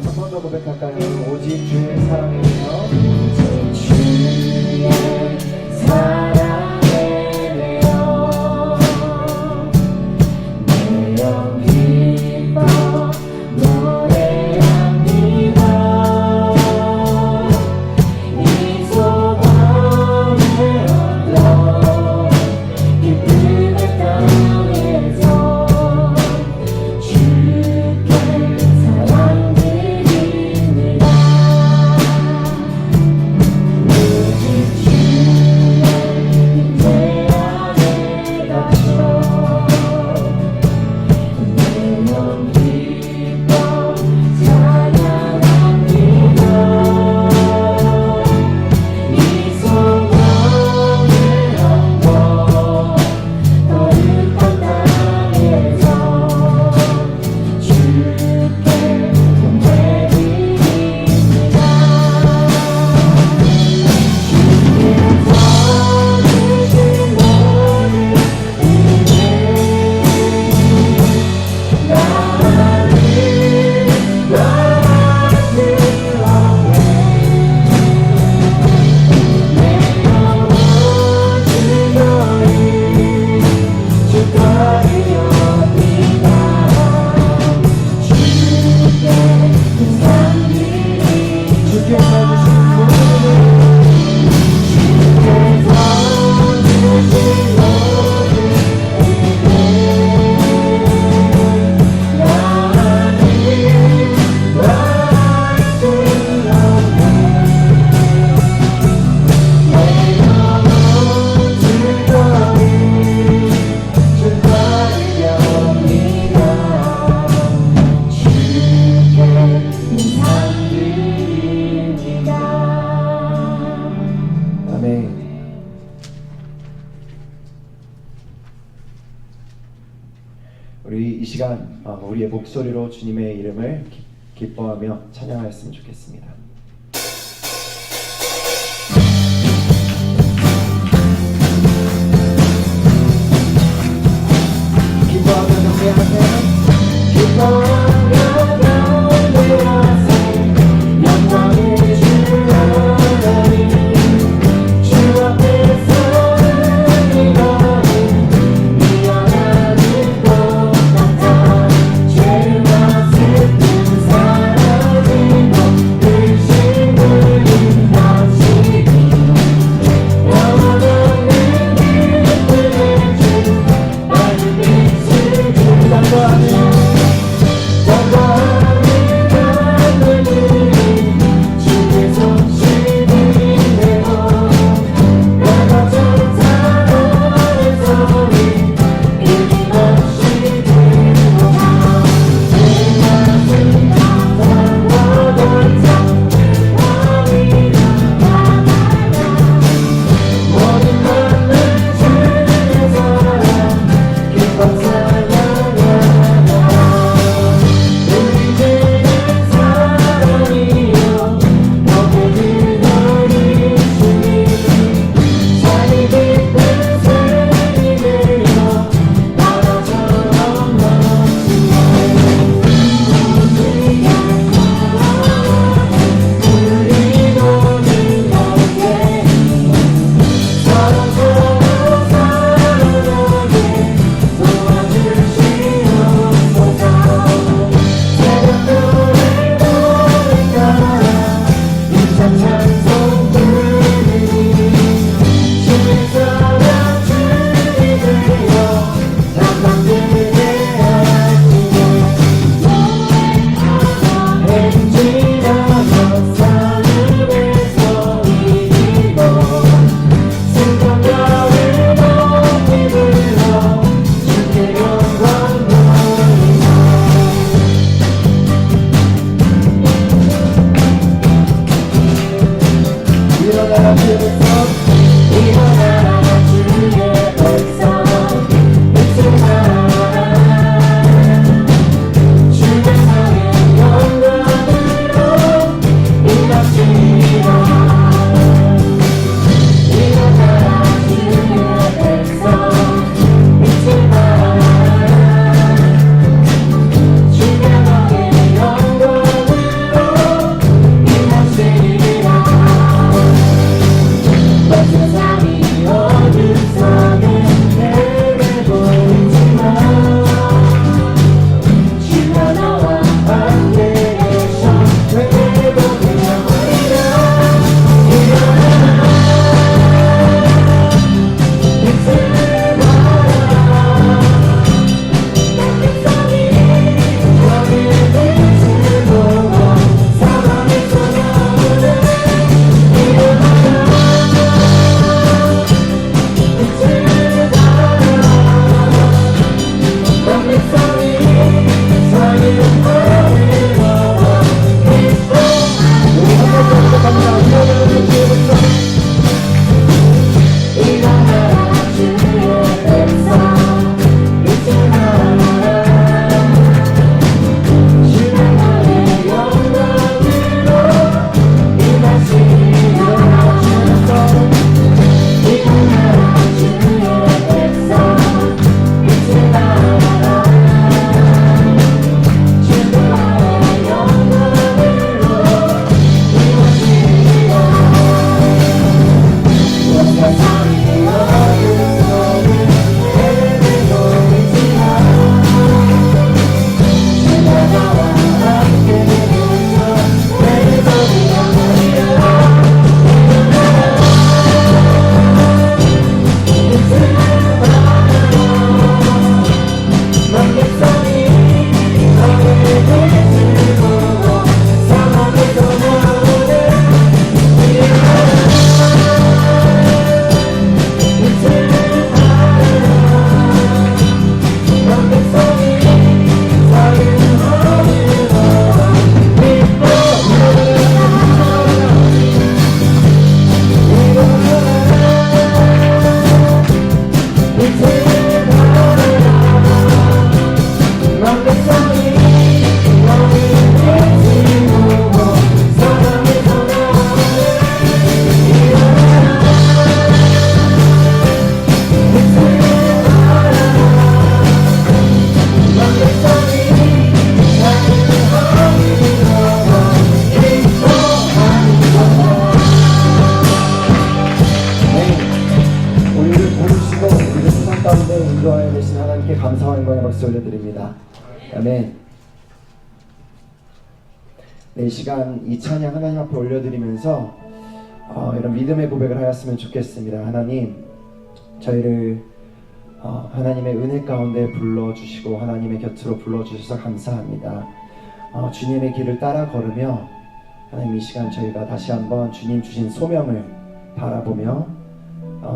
우리 한 번 더 고백할까요? 오직 주의 사랑이며 주의 사랑에 내어 내 영 기뻐 노래합니다. 이 소망을 얻어 기쁨의 땅에서 주께 사랑드립니다. 오직 주의 임재 안에 갇혀 내 영 기뻐 찬양합니다. 이 소망을 얻어 거룩한 땅에서 주께 경배드립니다. 아멘. 우리 이 시간 우리의 목소리로 주님의 이름을 기뻐하며 찬양하였으면 좋겠습니다. 기뻐하며 경배하세요. 기뻐하며 경배하세요. 영광을 주하나니 주 앞에서는 이거는 미안함이 똑같아. 죄와 슬픔 사라지고 불신을 인하시니 영원 없는 기쁨을 주 밝은 빛을 준다고 하며 아멘. 네, 이 시간 이 찬양 하나님 앞에 올려드리면서 이런 믿음의 고백을 하였으면 좋겠습니다. 하나님, 저희를 하나님의 은혜 가운데 불러주시고 하나님의 곁으로 불러주셔서 감사합니다. 주님의 길을 따라 걸으며 하나님, 이 시간 저희가 다시 한번 주님 주신 소명을 바라보며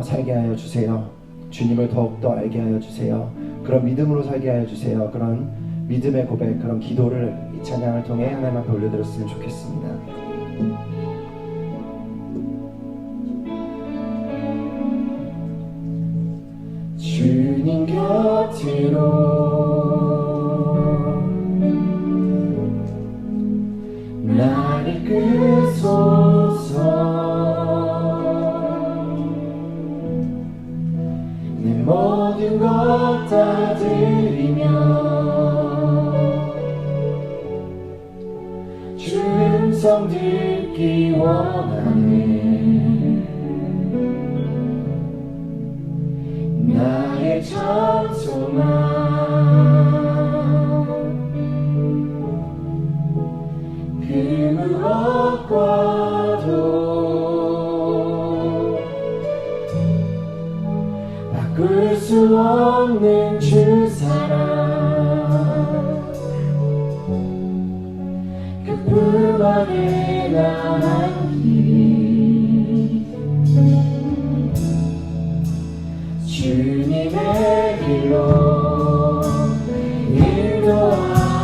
살게 하여 주세요. 주님을 더욱더 알게 하여 주세요. 그런 믿음으로 살게 하여 주세요. 그런 믿음의 고백, 그런 기도를 이 찬양을 통해 하나님 앞에 올려드렸으면 좋겠습니다. 주님 곁으로 나를 이끌소서. 내 모든 것 다 드리며 주 음성 듣기 원하네. 나의 참 소망 그 무엇과도 바꿀 수 없는 주 사랑, 그뿐 안에 나만 길이 주님의 길로 인도하소서.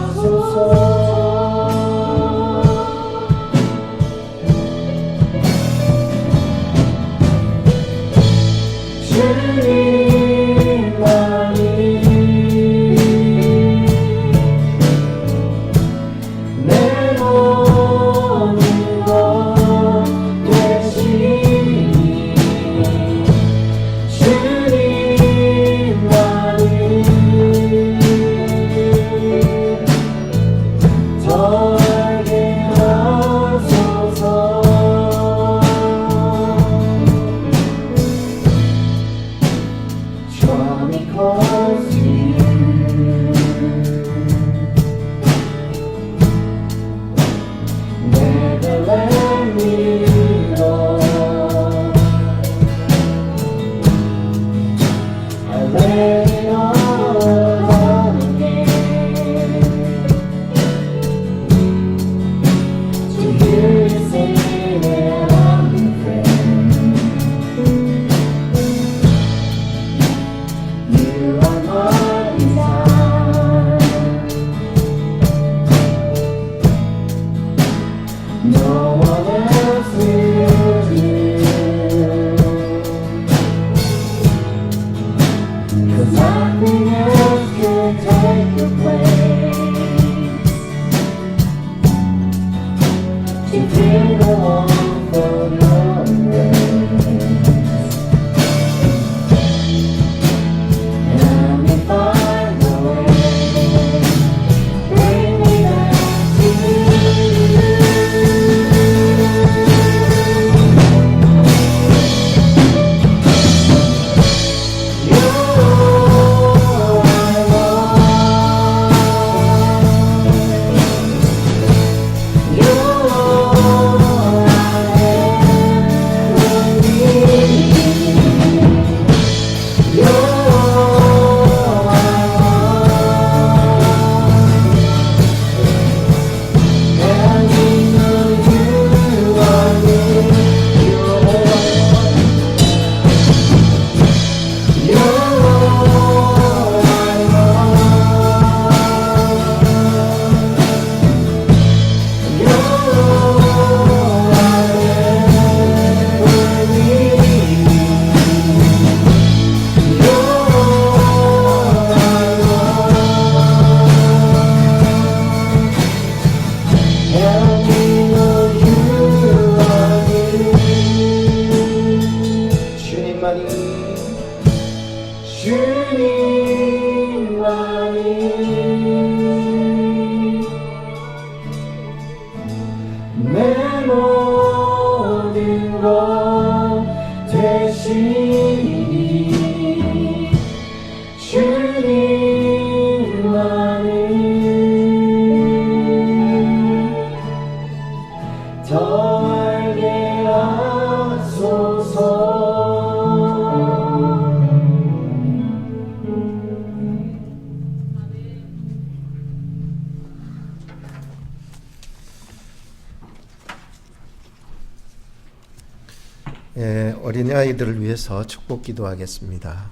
어린아이들을 위해서 축복 기도하겠습니다.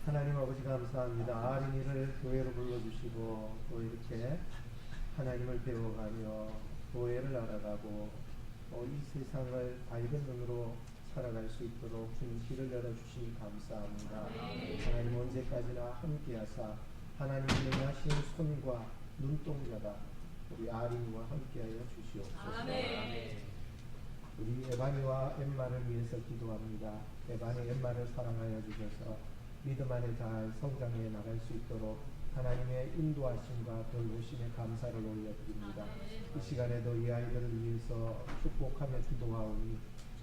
하나님 아버지 감사합니다. 아린이를 교회로 불러주시고 또 이렇게 하나님을 배워가며 교회를 알아가고 또 이 세상을 밝은 눈으로 살아갈 수 있도록 주님 길을 열어주시니 감사합니다. 하나님 언제까지나 함께하사 하나님의 하신 손과 눈동자가 우리 아린이와 함께하여 주시옵소서. 우리 에바니와 엠마를 위해서 기도합니다. 에바니 엠마를 사랑하여 주셔서 믿음 안에 잘 성장해 나갈 수 있도록 하나님의 인도하심과 돌보심에 감사를 올려드립니다. 이 시간에도 이 아이들을 위해서 축복하며 기도하오니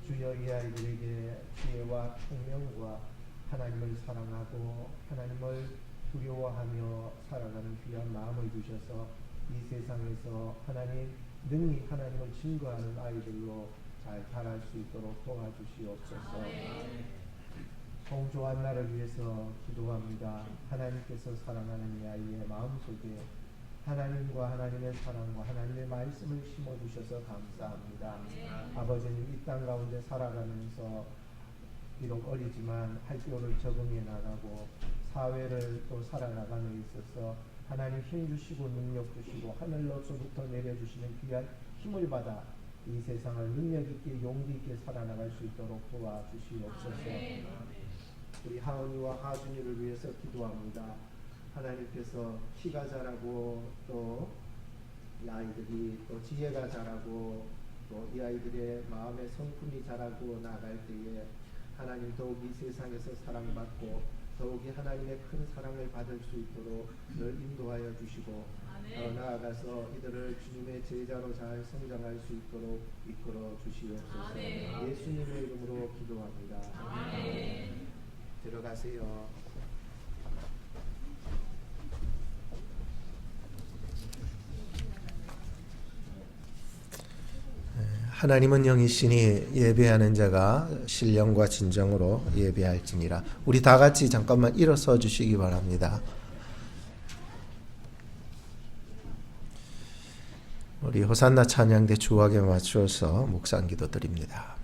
주여 이 아이들에게 지혜와 총명과 하나님을 사랑하고 하나님을 두려워하며 살아가는 귀한 마음을 주셔서 이 세상에서 능히 하나님을 증거하는 아이들로 잘 자랄 수 있도록 도와주시옵소서. 성조한 나를 위해서 기도합니다. 하나님께서 사랑하는 이 아이의 마음속에 하나님과 하나님의 사랑과 하나님의 말씀을 심어주셔서 감사합니다. 아버지님 이 땅 가운데 살아가면서 비록 어리지만 학교를 적응해 나가고 사회를 또 살아나가는 데 있어서 하나님 힘 주시고 능력 주시고 하늘로서부터 내려주시는 귀한 힘을 받아 이 세상을 능력 있게 용기 있게 살아나갈 수 있도록 도와주시옵소서. 우리 하은이와 하준이를 위해서 기도합니다. 하나님께서 키가 자라고 또 이 아이들이 또 지혜가 자라고 또 이 아이들의 마음의 성품이 자라고 나갈 때에 하나님 더욱 이 세상에서 사랑받고 더욱이 하나님의 큰 사랑을 받을 수 있도록 늘 인도하여 주시고 나아가서 이들을 주님의 제자로 잘 성장할 수 있도록 이끌어 주시옵소서. 예수님의 이름으로 기도합니다. 들어가세요. 하나님은 영이시니 예배하는 자가 신령과 진정으로 예배할지니라. 우리 다 같이 잠깐만 일어서 주시기 바랍니다. 우리 호산나 찬양대 주악에 맞추어서 묵상 기도 드립니다.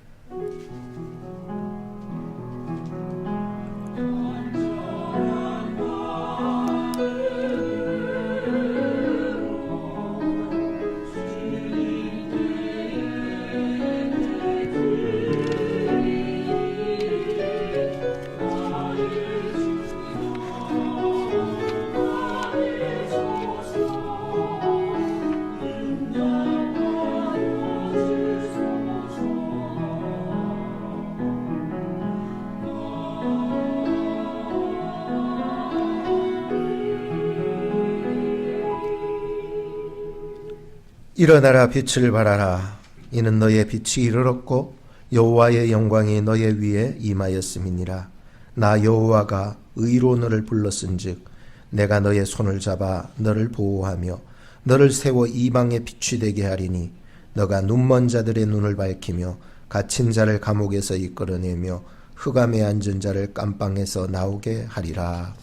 일어나라 빛을 발하라. 이는 너의 빛이 이르렀고 여호와의 영광이 너의 위에 임하였음이니라. 나 여호와가 의로 너를 불렀은즉 내가 너의 손을 잡아 너를 보호하며 너를 세워 이방의 빛이 되게 하리니 너가 눈먼 자들의 눈을 밝히며 갇힌 자를 감옥에서 이끌어내며 흑암에 앉은 자를 깜방에서 나오게 하리라.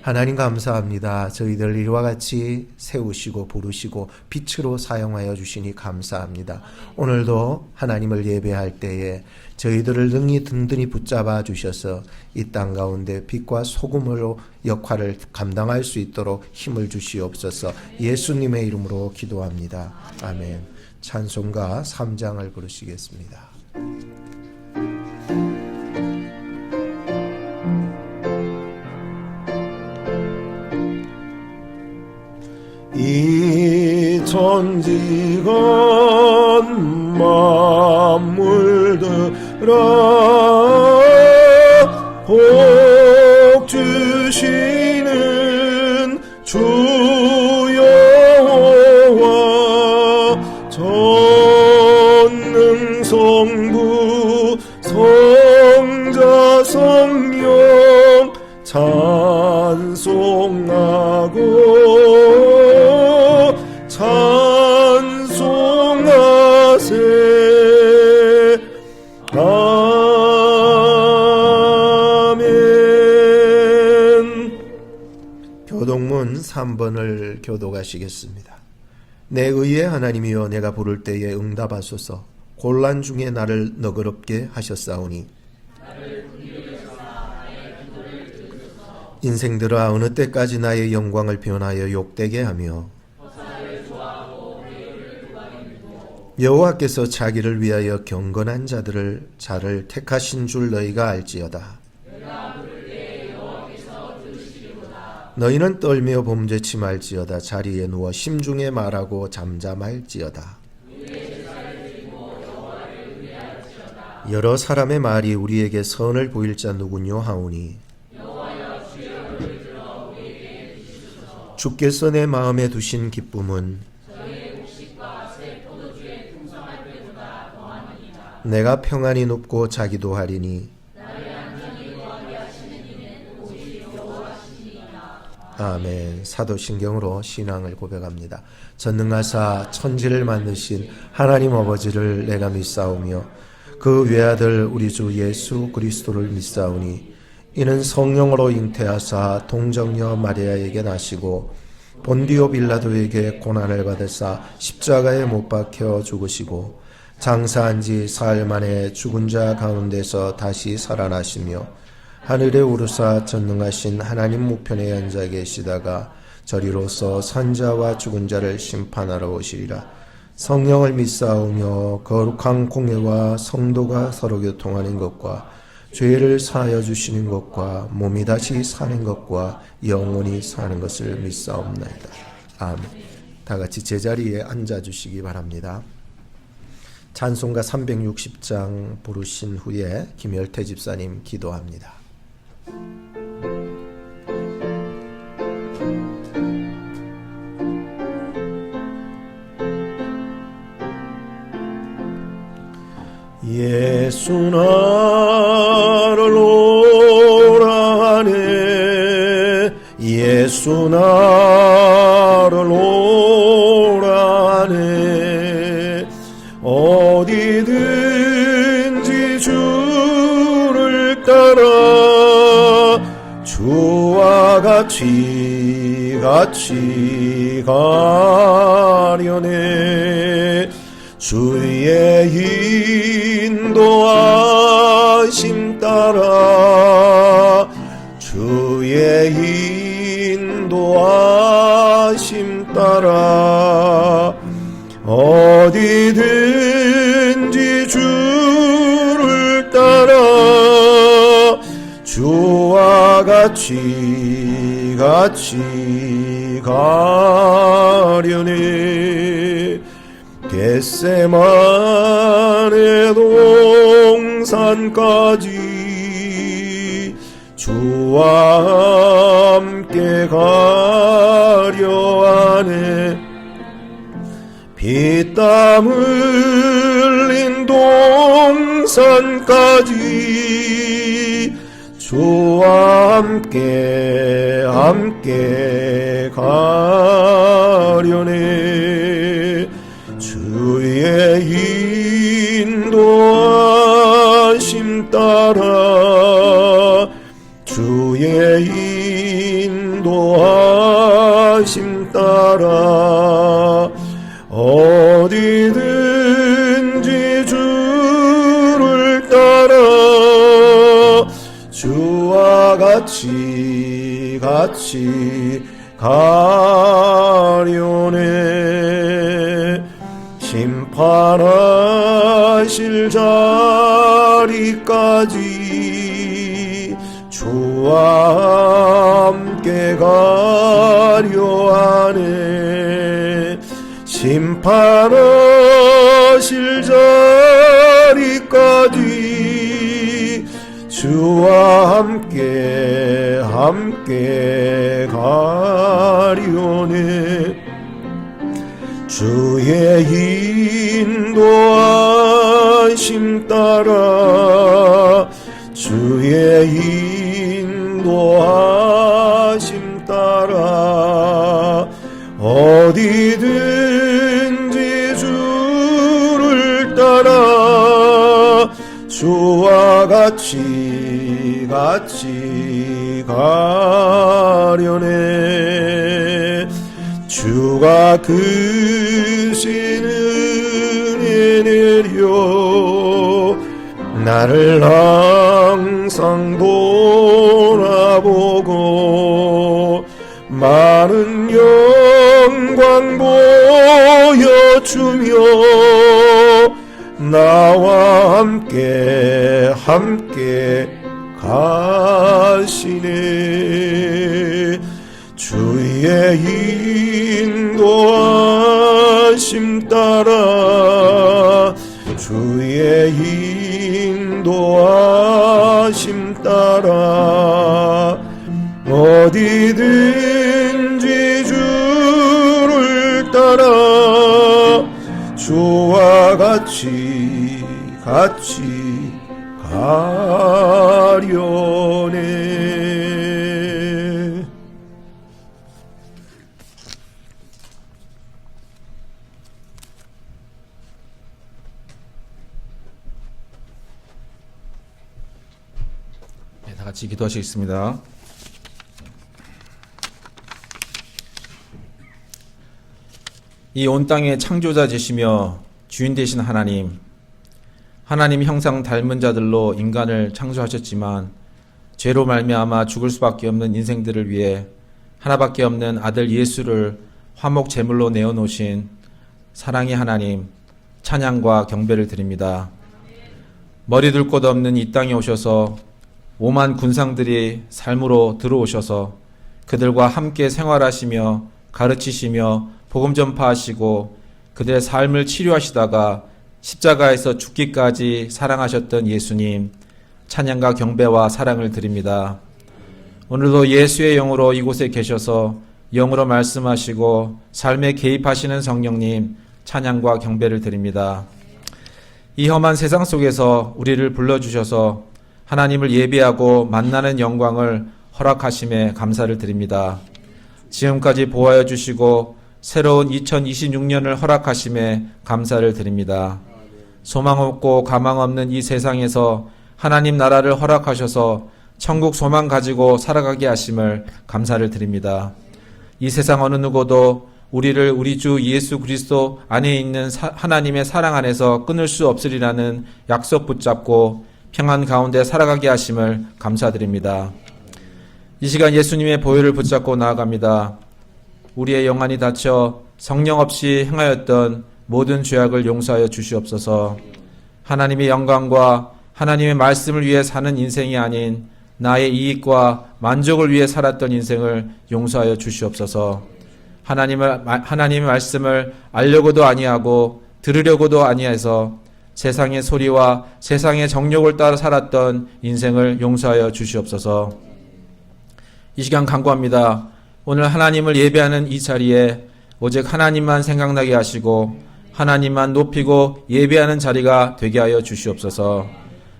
하나님 감사합니다. 저희들 이와 같이 세우시고 부르시고 빛으로 사용하여 주시니 감사합니다. 오늘도 하나님을 예배할 때에 저희들을 능히 든든히 붙잡아 주셔서 이 땅 가운데 빛과 소금으로 역할을 감당할 수 있도록 힘을 주시옵소서. 예수님의 이름으로 기도합니다. 아멘. 찬송가 3장을 부르시겠습니다. 이 천지가 만물들아 복 주시는 주 여호와 찬송하고 찬송하세. 아멘. 교동문 3번을 교독하시겠습니다. 내 의의 하나님이여, 내가 부를 때에 응답하소서. 곤란 중에 나를 너그럽게 하셨사오니 인생들아, 어느 때까지 나의 영광을 변하여 욕되게 하며 여호와께서 자기를 위하여 경건한 자를 택하신 줄 너희가 알지어다. 너희는 떨며 범죄치 말지어다. 자리에 누워 심중에 말하고 잠잠할지어다. 여러 사람의 말이 우리에게 선을 보일 자 누구뇨 하오니 주께서 내 마음에 두신 기쁨은 내가 평안히 눕고 자기도 하리니 아멘. 사도신경으로 신앙을 고백합니다. 전능하사 천지를 만드신 하나님 아버지를 내가 믿사오며 그 외아들 우리 주 예수 그리스도를 믿사오니 이는 성령으로 잉태하사 동정녀 마리아에게 나시고 본디오 빌라도에게 고난을 받으사 십자가에 못 박혀 죽으시고 장사한 지 사흘 만에 죽은 자 가운데서 다시 살아나시며 하늘에 오르사 전능하신 하나님 우편에 앉아 계시다가 저리로서 산자와 죽은 자를 심판하러 오시리라. 성령을 믿사오며 거룩한 공예와 성도가 서로 교통하는 것과 죄를 사하여 주시는 것과 몸이 다시 사는 것과 영원히 사는 것을 믿사옵나이다. 아멘. 다 같이 제자리에 앉아 주시기 바랍니다. 찬송가 360장 부르신 후에 김열태 집사님 기도합니다. 예수 나를 오라 하네. 예수 나를 오라 하네. 어디든지 주를 따라 주와 같이 가려네. 주의 인도하심 따라 주의 인도하심 따라 어디든지 주를 따라 주와 같이 가려네. 겟세마네 동산까지 주와 함께 가려 하네. 피땀 흘린 동산까지 주와 함께 가려네. 주의 인도하심 따라 주의 인도하심 따라 어디든지 주를 따라 주와 같이 가려네. 심판하실 자리까지 주와 함께 가려 하네. 심판하실 자리까지 주와 함께 가려네. 주의 인도하심 따라 주의 인도하심 같이 가려네. 주가 크신 은혜 내려 나를 항상 돌아보고 많은 영광 보여주며 나와 함께 가시네. 주의 인도하심 따라 주의 인도하심 따라 어디든지 주를 따라 주와 같이 가려네. 네, 다 같이 기도하시겠습니다. 이 온 땅의 창조자이시며 주인 되신 하나님, 하나님 형상 닮은 자들로 인간을 창조하셨지만 죄로 말미암아 죽을 수밖에 없는 인생들을 위해 하나밖에 없는 아들 예수를 화목 제물로 내어놓으신 사랑의 하나님, 찬양과 경배를 드립니다. 머리 둘 곳 없는 이 땅에 오셔서 오만 군상들이 삶으로 들어오셔서 그들과 함께 생활하시며 가르치시며 복음 전파하시고 그들의 삶을 치료하시다가 십자가에서 죽기까지 사랑하셨던 예수님, 찬양과 경배와 사랑을 드립니다. 오늘도 예수의 영으로 이곳에 계셔서 영으로 말씀하시고 삶에 개입하시는 성령님, 찬양과 경배를 드립니다. 이 험한 세상 속에서 우리를 불러주셔서 하나님을 예배하고 만나는 영광을 허락하심에 감사를 드립니다. 지금까지 보호하여 주시고 새로운 2026년을 허락하심에 감사를 드립니다. 소망 없고 가망 없는 이 세상에서 하나님 나라를 허락하셔서 천국 소망 가지고 살아가게 하심을 감사를 드립니다. 이 세상 어느 누구도 우리를 우리 주 예수 그리스도 안에 있는 하나님의 사랑 안에서 끊을 수 없으리라는 약속 붙잡고 평안 가운데 살아가게 하심을 감사드립니다. 이 시간 예수님의 보혈을 붙잡고 나아갑니다. 우리의 영안이 닫혀 성령 없이 행하였던 모든 죄악을 용서하여 주시옵소서. 하나님의 영광과 하나님의 말씀을 위해 사는 인생이 아닌 나의 이익과 만족을 위해 살았던 인생을 용서하여 주시옵소서. 하나님의 말씀을 알려고도 아니하고 들으려고도 아니해서 세상의 소리와 세상의 정욕을 따라 살았던 인생을 용서하여 주시옵소서. 이 시간 간구합니다. 오늘 하나님을 예배하는 이 자리에 오직 하나님만 생각나게 하시고 하나님만 높이고 예배하는 자리가 되게 하여 주시옵소서.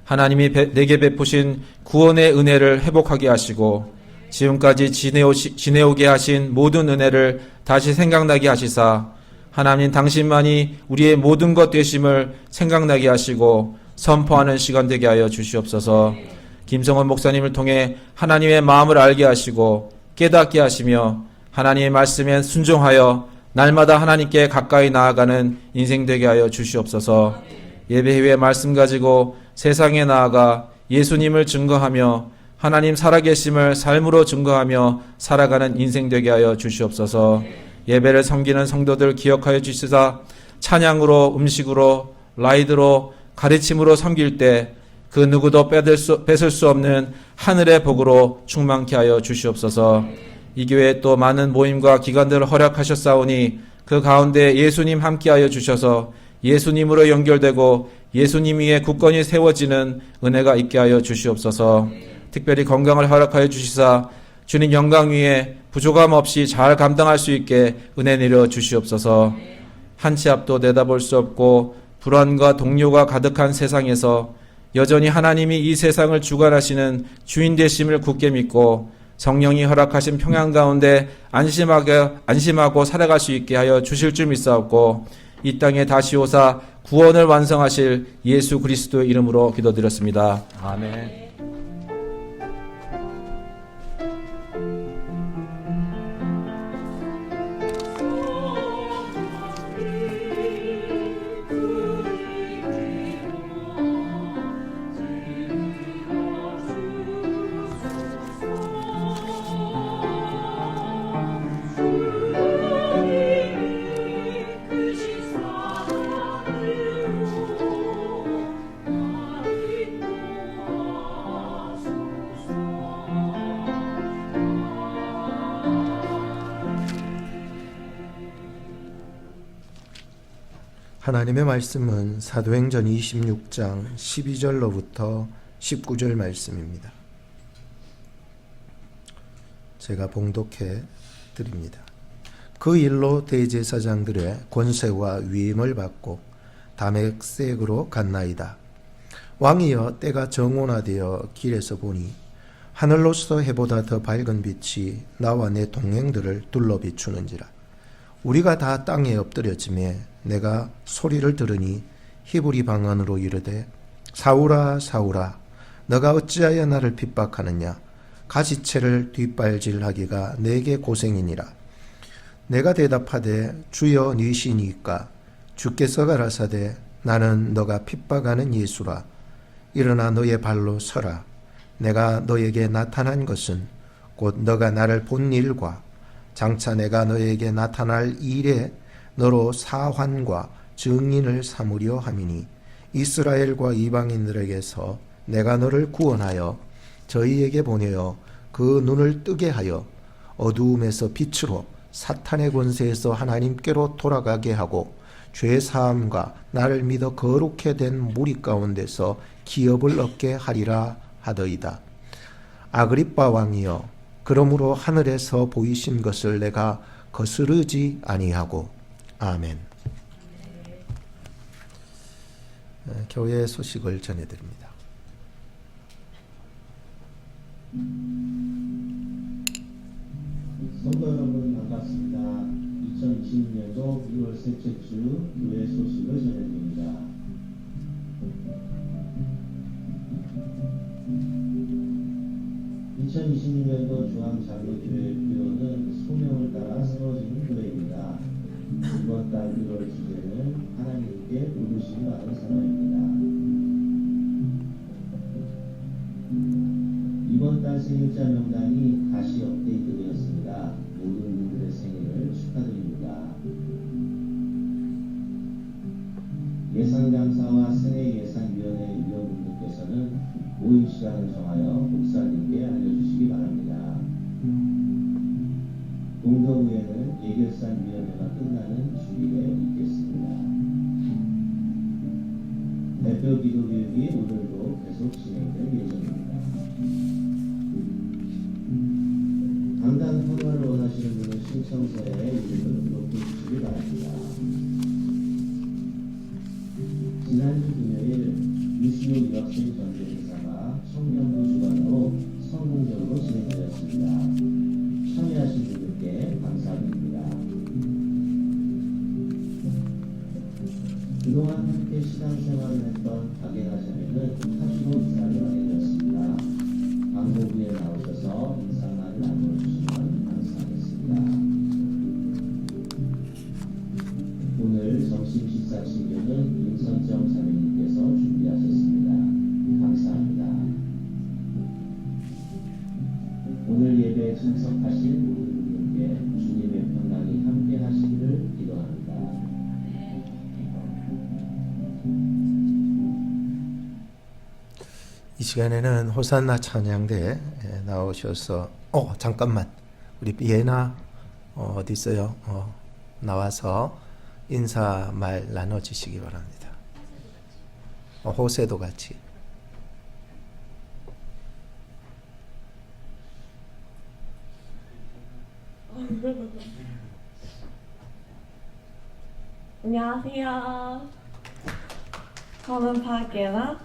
하나님이 내게 베푸신 구원의 은혜를 회복하게 하시고 지금까지 지내오게 하신 모든 은혜를 다시 생각나게 하시사 하나님 당신만이 우리의 모든 것 되심을 생각나게 하시고 선포하는 시간 되게 하여 주시옵소서. 김성원 목사님을 통해 하나님의 마음을 알게 하시고 깨닫게 하시며 하나님의 말씀에 순종하여 날마다 하나님께 가까이 나아가는 인생 되게 하여 주시옵소서. 예배 후에 말씀 가지고 세상에 나아가 예수님을 증거하며 하나님 살아계심을 삶으로 증거하며 살아가는 인생 되게 하여 주시옵소서. 예배를 섬기는 성도들 기억하여 주시사 찬양으로 음식으로 라이드로 가르침으로 섬길 때 그 누구도 뺏을 수 없는 하늘의 복으로 충만케 하여 주시옵소서. 이 교회에 또 많은 모임과 기관들을 허락하셨사오니 그 가운데 예수님 함께하여 주셔서 예수님으로 연결되고 예수님 위에 굳건히 세워지는 은혜가 있게 하여 주시옵소서. 특별히 건강을 허락하여 주시사 주님 영광 위에 부족함 없이 잘 감당할 수 있게 은혜 내려 주시옵소서. 한 치 앞도 내다볼 수 없고 불안과 동요가 가득한 세상에서 여전히 하나님이 이 세상을 주관하시는 주인 되심을 굳게 믿고 성령이 허락하신 평안 가운데 안심하고 살아갈 수 있게 하여 주실 줄 믿사옵고 이 땅에 다시 오사 구원을 완성하실 예수 그리스도의 이름으로 기도드렸습니다. 아멘. 하나님의 말씀은 사도행전 26장 12절로부터 19절 말씀입니다. 제가 봉독해 드립니다. 그 일로 대제사장들의 권세와 위임을 받고 다메섹으로 갔나이다. 왕이여, 때가 정오나되어 길에서 보니 하늘로서 해보다 더 밝은 빛이 나와 내 동행들을 둘러 비추는지라. 우리가 다 땅에 엎드려지매 내가 소리를 들으니 히브리 방언으로 이르되 사울아 사울아 너가 어찌하여 나를 핍박하느냐. 가지채를 뒷발질하기가 내게 고생이니라. 내가 대답하되 주여 니시니까. 주께서 가라사대 나는 너가 핍박하는 예수라. 일어나 너의 발로 서라. 내가 너에게 나타난 것은 곧 너가 나를 본 일과 장차 내가 너에게 나타날 일에 너로 사환과 증인을 삼으려 함이니 이스라엘과 이방인들에게서 내가 너를 구원하여 저희에게 보내어 그 눈을 뜨게 하여 어두움에서 빛으로 사탄의 권세에서 하나님께로 돌아가게 하고 죄 사함과 나를 믿어 거룩해 된 무리 가운데서 기업을 얻게 하리라 하더이다. 아그리빠 왕이여, 그러므로 하늘에서 보이신 것을 내가 거스르지 아니하고. 아멘. 교회 소식을 전해드립니다. 성도 여러분 반갑습니다. 2020년도 2월 셋째 주 교회 소식을 전해드립니다. (2026년도) 중앙장로교회 소명을 따라 세워진 교회입니다. 이번 달 1월 주제는 하나님께 부르심 받은 사람입니다. 이번 달 생일자 명단이 다시 업데이트되었습니다. 모든 분들의 생일을 축하드립니다. 예산감사와 새해예산위원회 위원분들께서는 모임 시간을 정하여 목사님께 알려주시기 바랍니다. 공동 후에는 예결산위원회가 끝나는 주일에 있겠습니다. 대표 기도 교육이 오늘도 계속 진행될 예정입니다. 강단 허가를 원하시는 분은 신청서에 이름을 기록해 주시기 바랍니다. 지난주 금요일 유시오 유학생 전대 행사가 청년부 주관으로 성공적으로 진행되었습니다. 참여하신 분들께 감사드립니다. 그동안 함께 신앙생활을 했던 박예나 자매는 사주로 이사를 하게 되었습니다. 광고부에 나오셔서 인사말을 나눠주시면 감사하겠습니다. 오늘 점심 식사 친교는 임선정 자매님께서 준비하셨습니다. 감사합니다. 오늘 예배에 참석하신 모든 분들께 주님의 평강이 함께 하시기를 기도합니다. 이 시간에는 호산나 찬양대에 나오셔서 잠깐만 우리 예나 어디 있어요? 나와서 인사말 나눠주시기 바랍니다. 호세도 같이. 안녕하세요. 저는 박예나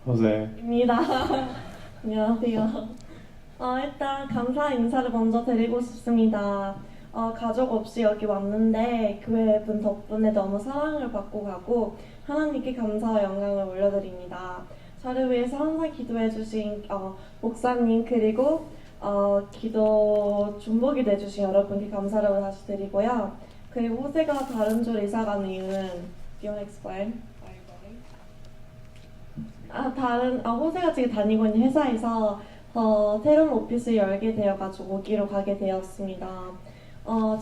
호세. 입니다. 안녕하세요. 일단 감사 인사를 먼저 드리고 싶습니다. 가족 없이 여기 왔는데 교회 분 덕분에 너무 사랑을 받고 가고 하나님께 감사와 영광을 올려드립니다. 저를 위해서 항상 기도해 주신 목사님 그리고 기도 중복이 돼주신 여러분께 감사를 다시 드리고요. 그리고 호세가 다른 줄 이사 가는 이유는 Do you want to explain? 호세가 지금 다니고 있는 회사에서 새로운 오피스를 열게 되어가지고 오기로 가게 되었습니다.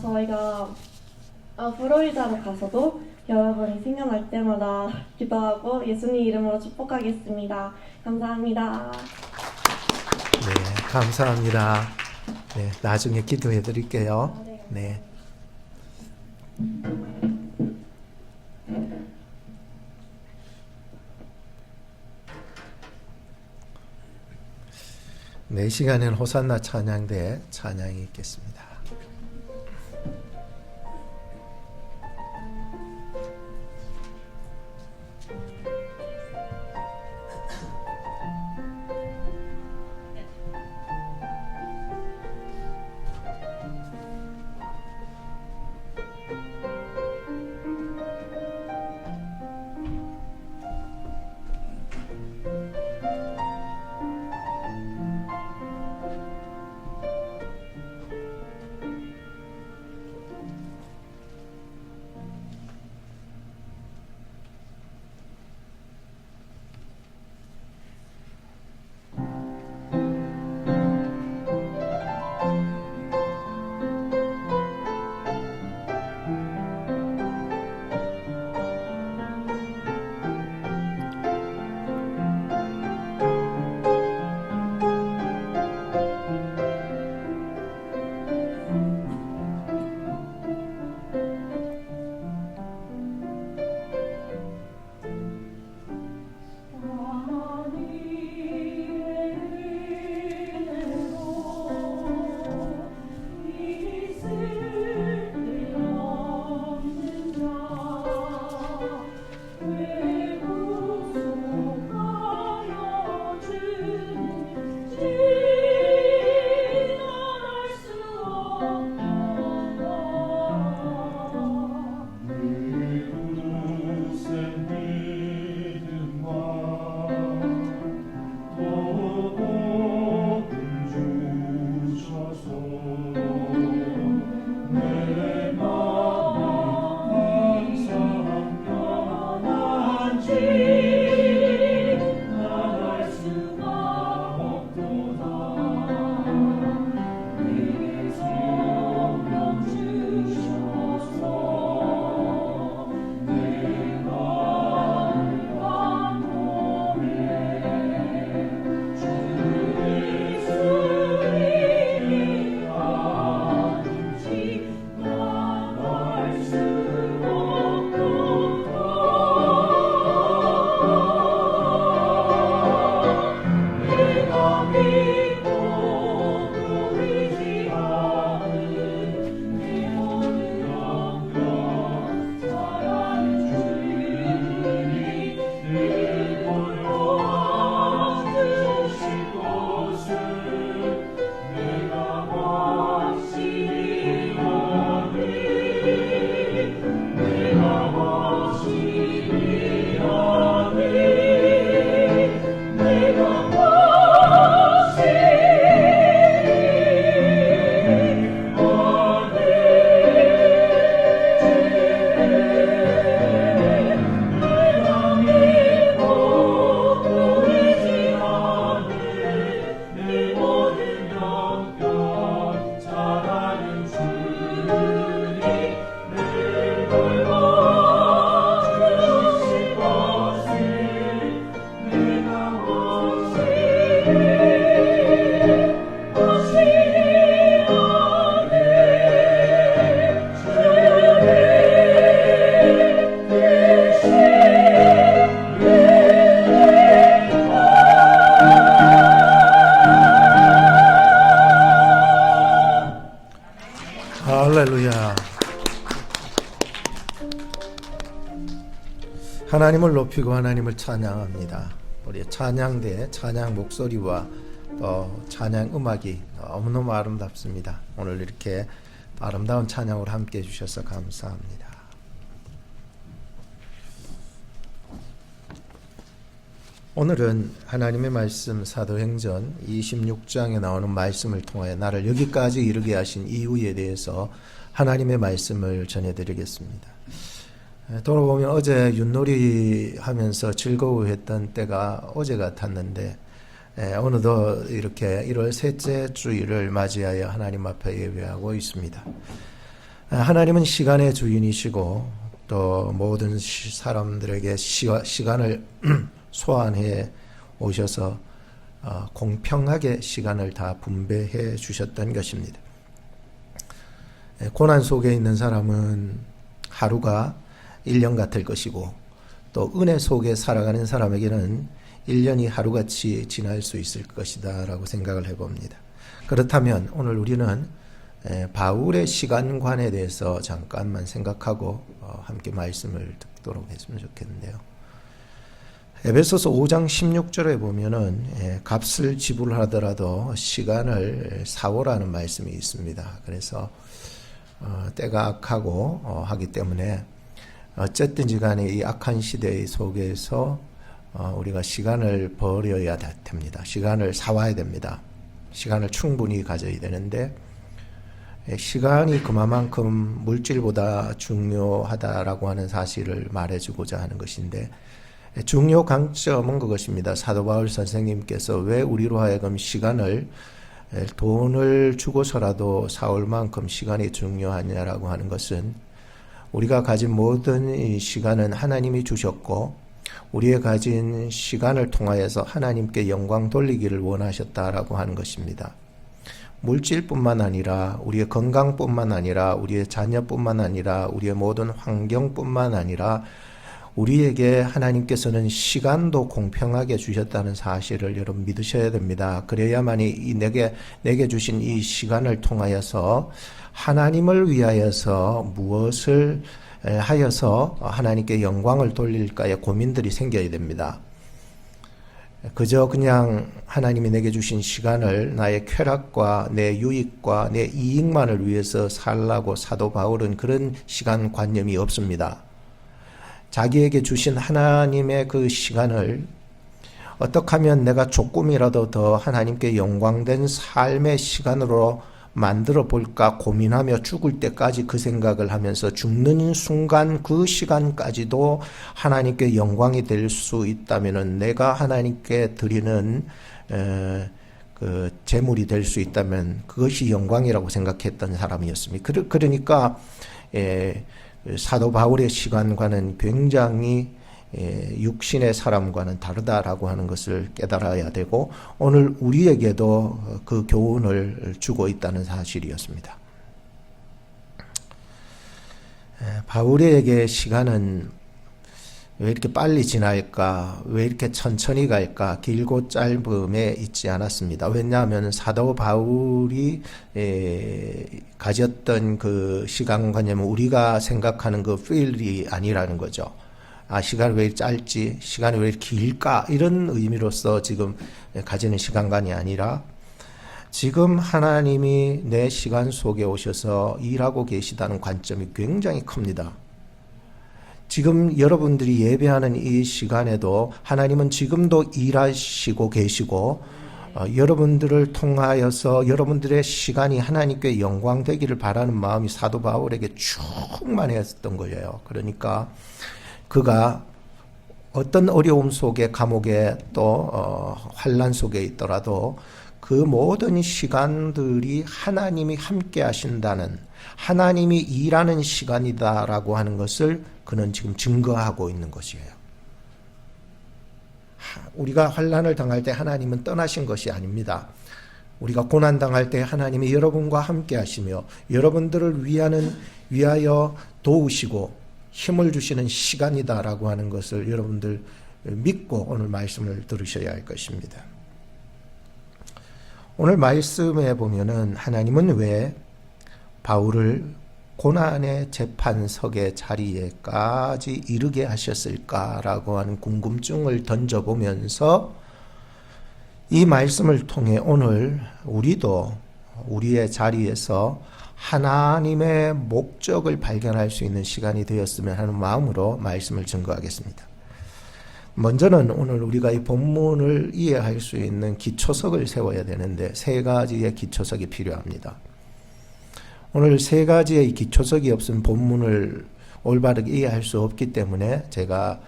저희가 플로리다로 가서도 여러분이 생각날 때마다 기도하고 예수님 이름으로 축복하겠습니다. 감사합니다. 네, 감사합니다. 네, 나중에 기도해 드릴게요. 네. 네, 시간에는 호산나 찬양대 찬양이 있겠습니다. 할렐루야. 하나님을 높이고 하나님을 찬양합니다. 우리 찬양대 찬양 목소리와 또 찬양 음악이 너무너무 아름답습니다. 오늘 이렇게 아름다운 찬양으로 함께 해주셔서 감사합니다. 오늘은 하나님의 말씀 사도행전 26장에 나오는 말씀을 통하여 나를 여기까지 이르게 하신 이유에 대해서 하나님의 말씀을 전해드리겠습니다. 돌아보면 어제 윷놀이 하면서 즐거워했던 때가 어제 같았는데 어느덧 이렇게 1월 셋째 주일을 맞이하여 하나님 앞에 예배하고 있습니다. 하나님은 시간의 주인이시고 또 모든 사람들에게 시간을 소환해 오셔서 공평하게 시간을 다 분배해 주셨던 것입니다. 고난 속에 있는 사람은 하루가 1년 같을 것이고 또 은혜 속에 살아가는 사람에게는 1년이 하루같이 지날 수 있을 것이다 라고 생각을 해봅니다. 그렇다면 오늘 우리는 바울의 시간관에 대해서 잠깐만 생각하고 함께 말씀을 듣도록 했으면 좋겠는데요. 에베소서 5장 16절에 보면은 값을 지불하더라도 시간을 사오라는 말씀이 있습니다. 그래서 때가 악하고 하기 때문에 어쨌든지 간에 이 악한 시대 속에서 우리가 시간을 버려야 됩니다. 시간을 사와야 됩니다. 시간을 충분히 가져야 되는데 시간이 그만큼 물질보다 중요하다라고 하는 사실을 말해주고자 하는 것인데 중요 강점은 그것입니다. 사도 바울 선생님께서 왜 우리로 하여금 시간을 돈을 주고서라도 사올 만큼 시간이 중요하냐라고 하는 것은 우리가 가진 모든 시간은 하나님이 주셨고 우리의 가진 시간을 통하여서 하나님께 영광 돌리기를 원하셨다라고 하는 것입니다. 물질뿐만 아니라 우리의 건강뿐만 아니라 우리의 자녀뿐만 아니라 우리의 모든 환경뿐만 아니라 우리에게 하나님께서는 시간도 공평하게 주셨다는 사실을 여러분 믿으셔야 됩니다. 그래야만이 내게 주신 이 시간을 통하여서 하나님을 위하여서 무엇을 하여서 하나님께 영광을 돌릴까의 고민들이 생겨야 됩니다. 그저 그냥 하나님이 내게 주신 시간을 나의 쾌락과 내 유익과 내 이익만을 위해서 살라고 사도 바울은 그런 시간관념이 없습니다. 자기에게 주신 하나님의 그 시간을 어떻게 하면 내가 조금이라도 더 하나님께 영광된 삶의 시간으로 만들어 볼까 고민하며 죽을 때까지 그 생각을 하면서 죽는 순간 그 시간까지도 하나님께 영광이 될 수 있다면은 내가 하나님께 드리는 그 제물이 될 수 있다면 그것이 영광이라고 생각했던 사람이었습니다. 그러니까 사도 바울의 시간과는 굉장히 육신의 사람과는 다르다라고 하는 것을 깨달아야 되고 오늘 우리에게도 그 교훈을 주고 있다는 사실이었습니다. 바울에게 시간은 왜 이렇게 빨리 지날까? 왜 이렇게 천천히 갈까? 길고 짧음에 있지 않았습니다. 왜냐하면 사도 바울이 가졌던 그 시간관념은 우리가 생각하는 그 필이 아니라는 거죠. 시간이 왜 짧지? 시간이 왜 길까? 이런 의미로서 지금 가지는 시간관이 아니라 지금 하나님이 내 시간 속에 오셔서 일하고 계시다는 관점이 굉장히 큽니다. 지금 여러분들이 예배하는 이 시간에도 하나님은 지금도 일하시고 계시고 여러분들을 통하여서 여러분들의 시간이 하나님께 영광 되기를 바라는 마음이 사도 바울에게 충만했던 거예요. 그러니까 그가 어떤 어려움 속에 감옥에 또 환난 속에 있더라도 그 모든 시간들이 하나님이 함께 하신다는 하나님이 일하는 시간이다라고 하는 것을 그는 지금 증거하고 있는 것이에요. 우리가 환난을 당할 때 하나님은 떠나신 것이 아닙니다. 우리가 고난 당할 때 하나님이 여러분과 함께 하시며 여러분들을 위하여 도우시고 힘을 주시는 시간이다라고 하는 것을 여러분들 믿고 오늘 말씀을 들으셔야 할 것입니다. 오늘 말씀에 보면은 하나님은 왜 바울을 고난의 재판석의 자리에까지 이르게 하셨을까라고 하는 궁금증을 던져보면서 이 말씀을 통해 오늘 우리도 우리의 자리에서 하나님의 목적을 발견할 수 있는 시간이 되었으면 하는 마음으로 말씀을 증거하겠습니다. 먼저는 오늘 우리가 이 본문을 이해할 수 있는 기초석을 세워야 되는데 세 가지의 기초석이 필요합니다. 오늘 세 가지의 이 기초석이 없으면 본문을 올바르게 이해할 수 없기 때문에 제가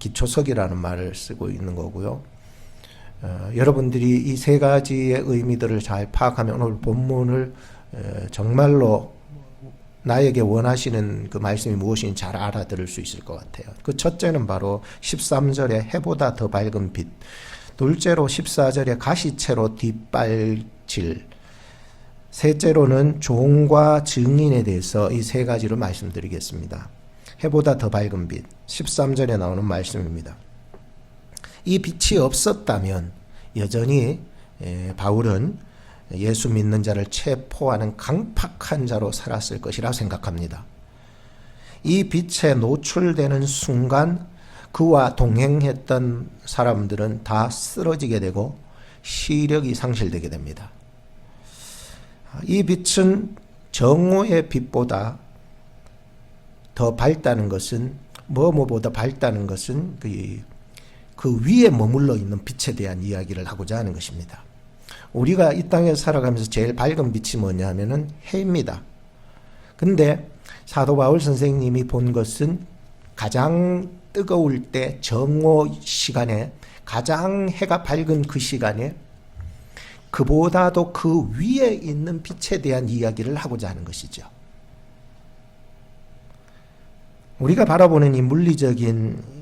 기초석이라는 말을 쓰고 있는 거고요. 여러분들이 이 세 가지의 의미들을 잘 파악하면 오늘 본문을 정말로 나에게 원하시는 그 말씀이 무엇인지 잘 알아들을 수 있을 것 같아요. 그 첫째는 바로 13절에 해보다 더 밝은 빛, 둘째로 14절에 가시채로 뒷발질, 셋째로는 종과 증인에 대해서 이 세 가지로 말씀드리겠습니다. 해보다 더 밝은 빛, 13절에 나오는 말씀입니다. 이 빛이 없었다면 여전히 바울은 예수 믿는 자를 체포하는 강팍한 자로 살았을 것이라 생각합니다. 이 빛에 노출되는 순간 그와 동행했던 사람들은 다 쓰러지게 되고 시력이 상실되게 됩니다. 이 빛은 정오의 빛보다 더 밝다는 것은 뭐보다 밝다는 것은 그 위에 머물러 있는 빛에 대한 이야기를 하고자 하는 것입니다. 우리가 이 땅에 살아가면서 제일 밝은 빛이 뭐냐 하면은 해입니다. 근데 사도 바울 선생님이 본 것은 가장 뜨거울 때 정오 시간에 가장 해가 밝은 그 시간에 그보다도 그 위에 있는 빛에 대한 이야기를 하고자 하는 것이죠. 우리가 바라보는 이 물리적인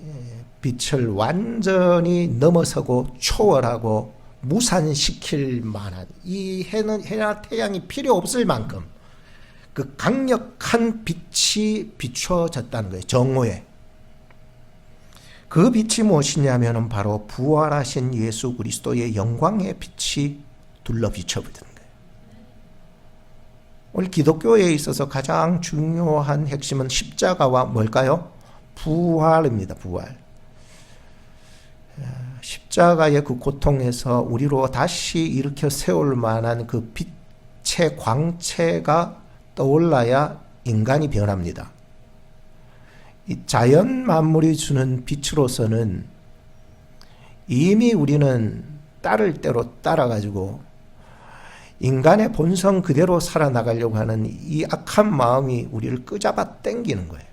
빛을 완전히 넘어서고 초월하고 무산시킬 만한 이 해나 태양이 필요 없을 만큼 그 강력한 빛이 비춰졌다는 거예요. 정오에. 그 빛이 무엇이냐면 바로 부활하신 예수 그리스도의 영광의 빛이 둘러 비춰버리는 거예요. 오늘 기독교에 있어서 가장 중요한 핵심은 십자가와 뭘까요? 부활입니다. 부활. 십자가의 그 고통에서 우리로 다시 일으켜 세울 만한 그 빛의 광채가 떠올라야 인간이 변합니다. 이 자연 만물이 주는 빛으로서는 이미 우리는 따를 대로 따라가지고 인간의 본성 그대로 살아나가려고 하는 이 악한 마음이 우리를 끄잡아 당기는 거예요.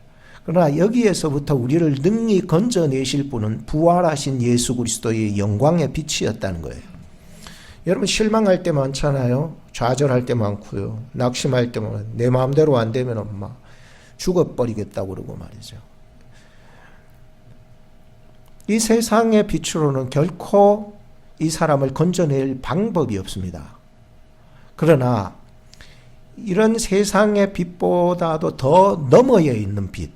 그러나 여기에서부터 우리를 능히 건져내실 분은 부활하신 예수 그리스도의 영광의 빛이었다는 거예요. 여러분 실망할 때 많잖아요. 좌절할 때 많고요. 낙심할 때 많아요. 내 마음대로 안 되면 막 죽어버리겠다고 그러고 말이죠. 이 세상의 빛으로는 결코 이 사람을 건져낼 방법이 없습니다. 그러나 이런 세상의 빛보다도 더 너머에 있는 빛,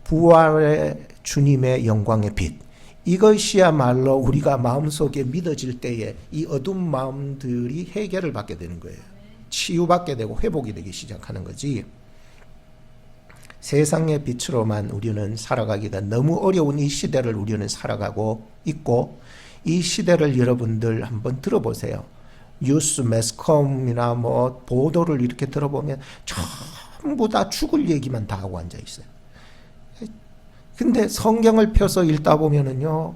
부활의 주님의 영광의 빛, 이것이야말로 우리가 마음속에 믿어질 때에 이 어두운 마음들이 해결을 받게 되는 거예요. 치유받게 되고 회복이 되기 시작하는 거지. 세상의 빛으로만 우리는 살아가기가 너무 어려운 이 시대를 우리는 살아가고 있고, 이 시대를 여러분들 한번 들어보세요. 뉴스, 매스컴이나 뭐 보도를 이렇게 들어보면 전부 다 죽을 얘기만 다 하고 앉아 있어요. 근데 성경을 펴서 읽다 보면은요,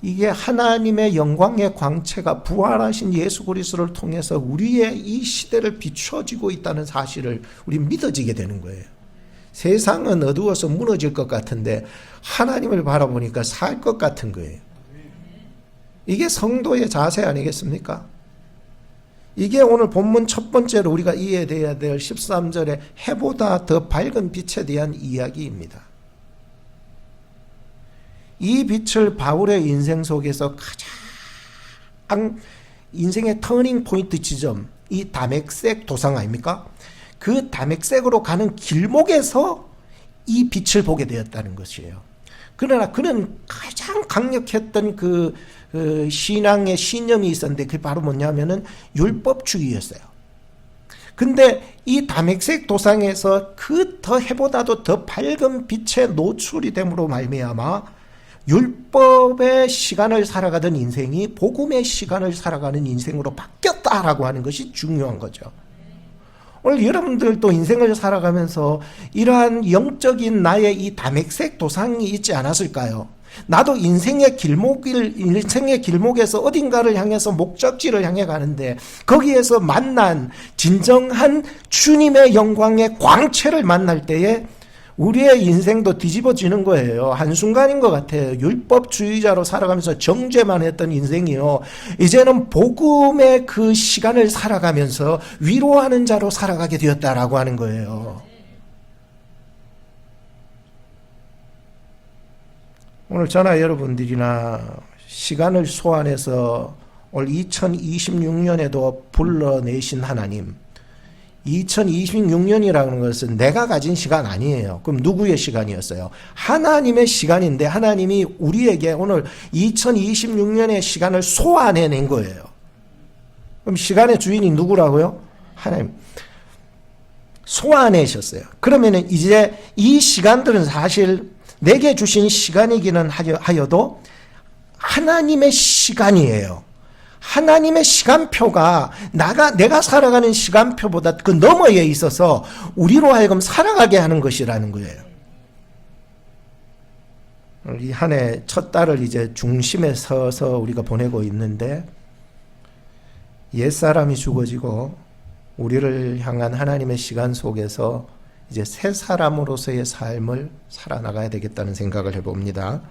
이게 하나님의 영광의 광채가 부활하신 예수 그리스도를 통해서 우리의 이 시대를 비춰지고 있다는 사실을 우리 믿어지게 되는 거예요. 세상은 어두워서 무너질 것 같은데 하나님을 바라보니까 살 것 같은 거예요. 이게 성도의 자세 아니겠습니까? 이게 오늘 본문 첫 번째로 우리가 이해해야 될 13절의 해보다 더 밝은 빛에 대한 이야기입니다. 이 빛을 바울의 인생 속에서 가장 인생의 터닝 포인트 지점, 이 다맥색 도상 아닙니까? 그 다맥색으로 가는 길목에서 이 빛을 보게 되었다는 것이에요. 그러나 그는 가장 강력했던 그 신앙의 신념이 있었는데 그게 바로 뭐냐면은 율법주의였어요. 근데 이 다맥색 도상에서 그 더 해보다도 더 밝은 빛에 노출이 됨으로 말미암아 율법의 시간을 살아가던 인생이 복음의 시간을 살아가는 인생으로 바뀌었다라고 하는 것이 중요한 거죠. 오늘 여러분들도 인생을 살아가면서 이러한 영적인 나의 이 다맥색 도상이 있지 않았을까요? 나도 인생의 길목에서 어딘가를 향해서 목적지를 향해 가는데 거기에서 만난 진정한 주님의 영광의 광채를 만날 때에 우리의 인생도 뒤집어지는 거예요. 한순간인 것 같아요. 율법주의자로 살아가면서 정죄만 했던 인생이요, 이제는 복음의 그 시간을 살아가면서 위로하는 자로 살아가게 되었다라고 하는 거예요. 오늘 저나 여러분들이나 시간을 소환해서 올 2026년에도 불러내신 하나님, 2026년이라는 것은 내가 가진 시간 아니에요. 그럼 누구의 시간이었어요? 하나님의 시간인데 하나님이 우리에게 오늘 2026년의 시간을 소환해낸 거예요. 그럼 시간의 주인이 누구라고요? 하나님. 소환해셨어요. 그러면은 이제 이 시간들은 사실 내게 주신 시간이기는 하여도 하나님의 시간이에요. 하나님의 시간표가 내가 살아가는 시간표보다 그 너머에 있어서 우리로 하여금 살아가게 하는 것이라는 거예요. 이 한 해 첫 달을 이제 중심에 서서 우리가 보내고 있는데 옛사람이 죽어지고 우리를 향한 하나님의 시간 속에서 이제 새 사람으로서의 삶을 살아나가야 되겠다는 생각을 해봅니다.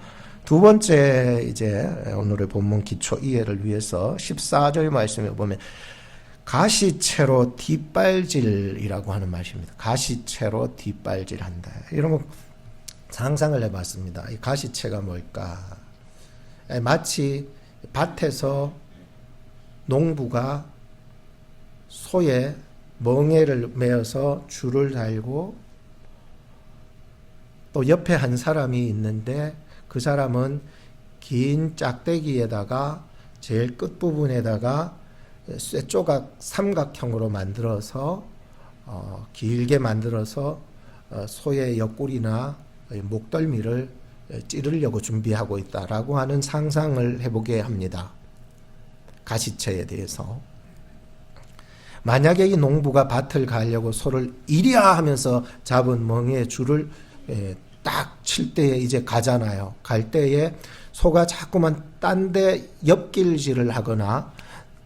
두 번째 이제 오늘의 본문 기초 이해를 위해서 14절 말씀에 보면 가시채로 뒷발질이라고 하는 말입니다. 가시채로 뒷발질한다. 이런 거 상상을 해봤습니다. 이 가시채가 뭘까? 마치 밭에서 농부가 소에 멍에를 메어서 줄을 달고 또 옆에 한 사람이 있는데 그 사람은 긴 짝대기에다가 제일 끝부분에다가 쇠조각 삼각형으로 만들어서 길게 만들어서 소의 옆구리나 목덜미를 찌르려고 준비하고 있다라고 하는 상상을 해보게 합니다. 가시채에 대해서. 만약에 이 농부가 밭을 가려고 소를 이리야 하면서 잡은 멍에 줄을 딱 칠 때에 이제 가잖아요. 갈 때에 소가 자꾸만 딴 데 옆길질을 하거나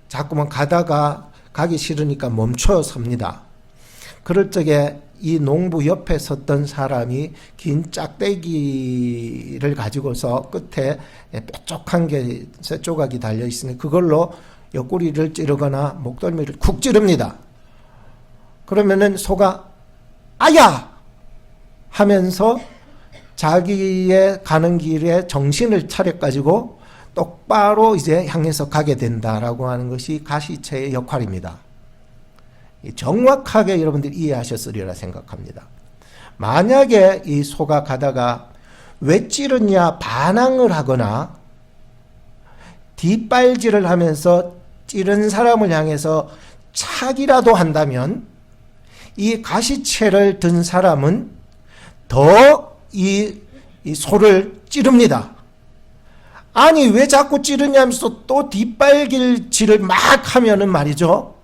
자꾸만 가다가 가기 싫으니까 멈춰 섭니다. 그럴 적에 이 농부 옆에 섰던 사람이 긴 짝대기를 가지고서 끝에 뾰족한 게 쇠조각이 달려 있으니 그걸로 옆구리를 찌르거나 목덜미를 쿡 찌릅니다. 그러면은 소가 아야! 하면서 자기의 가는 길에 정신을 차려가지고 똑바로 이제 향해서 가게 된다라고 하는 것이 가시채의 역할입니다. 정확하게 여러분들이 이해하셨으리라 생각합니다. 만약에 이 소가 가다가 왜 찌르냐 반항을 하거나 뒷발질을 하면서 찌른 사람을 향해서 차기라도 한다면 이 가시채를 든 사람은 더 이 소를 찌릅니다. 아니 왜 자꾸 찌르냐면서 또 뒷발질을 막 하면은 말이죠.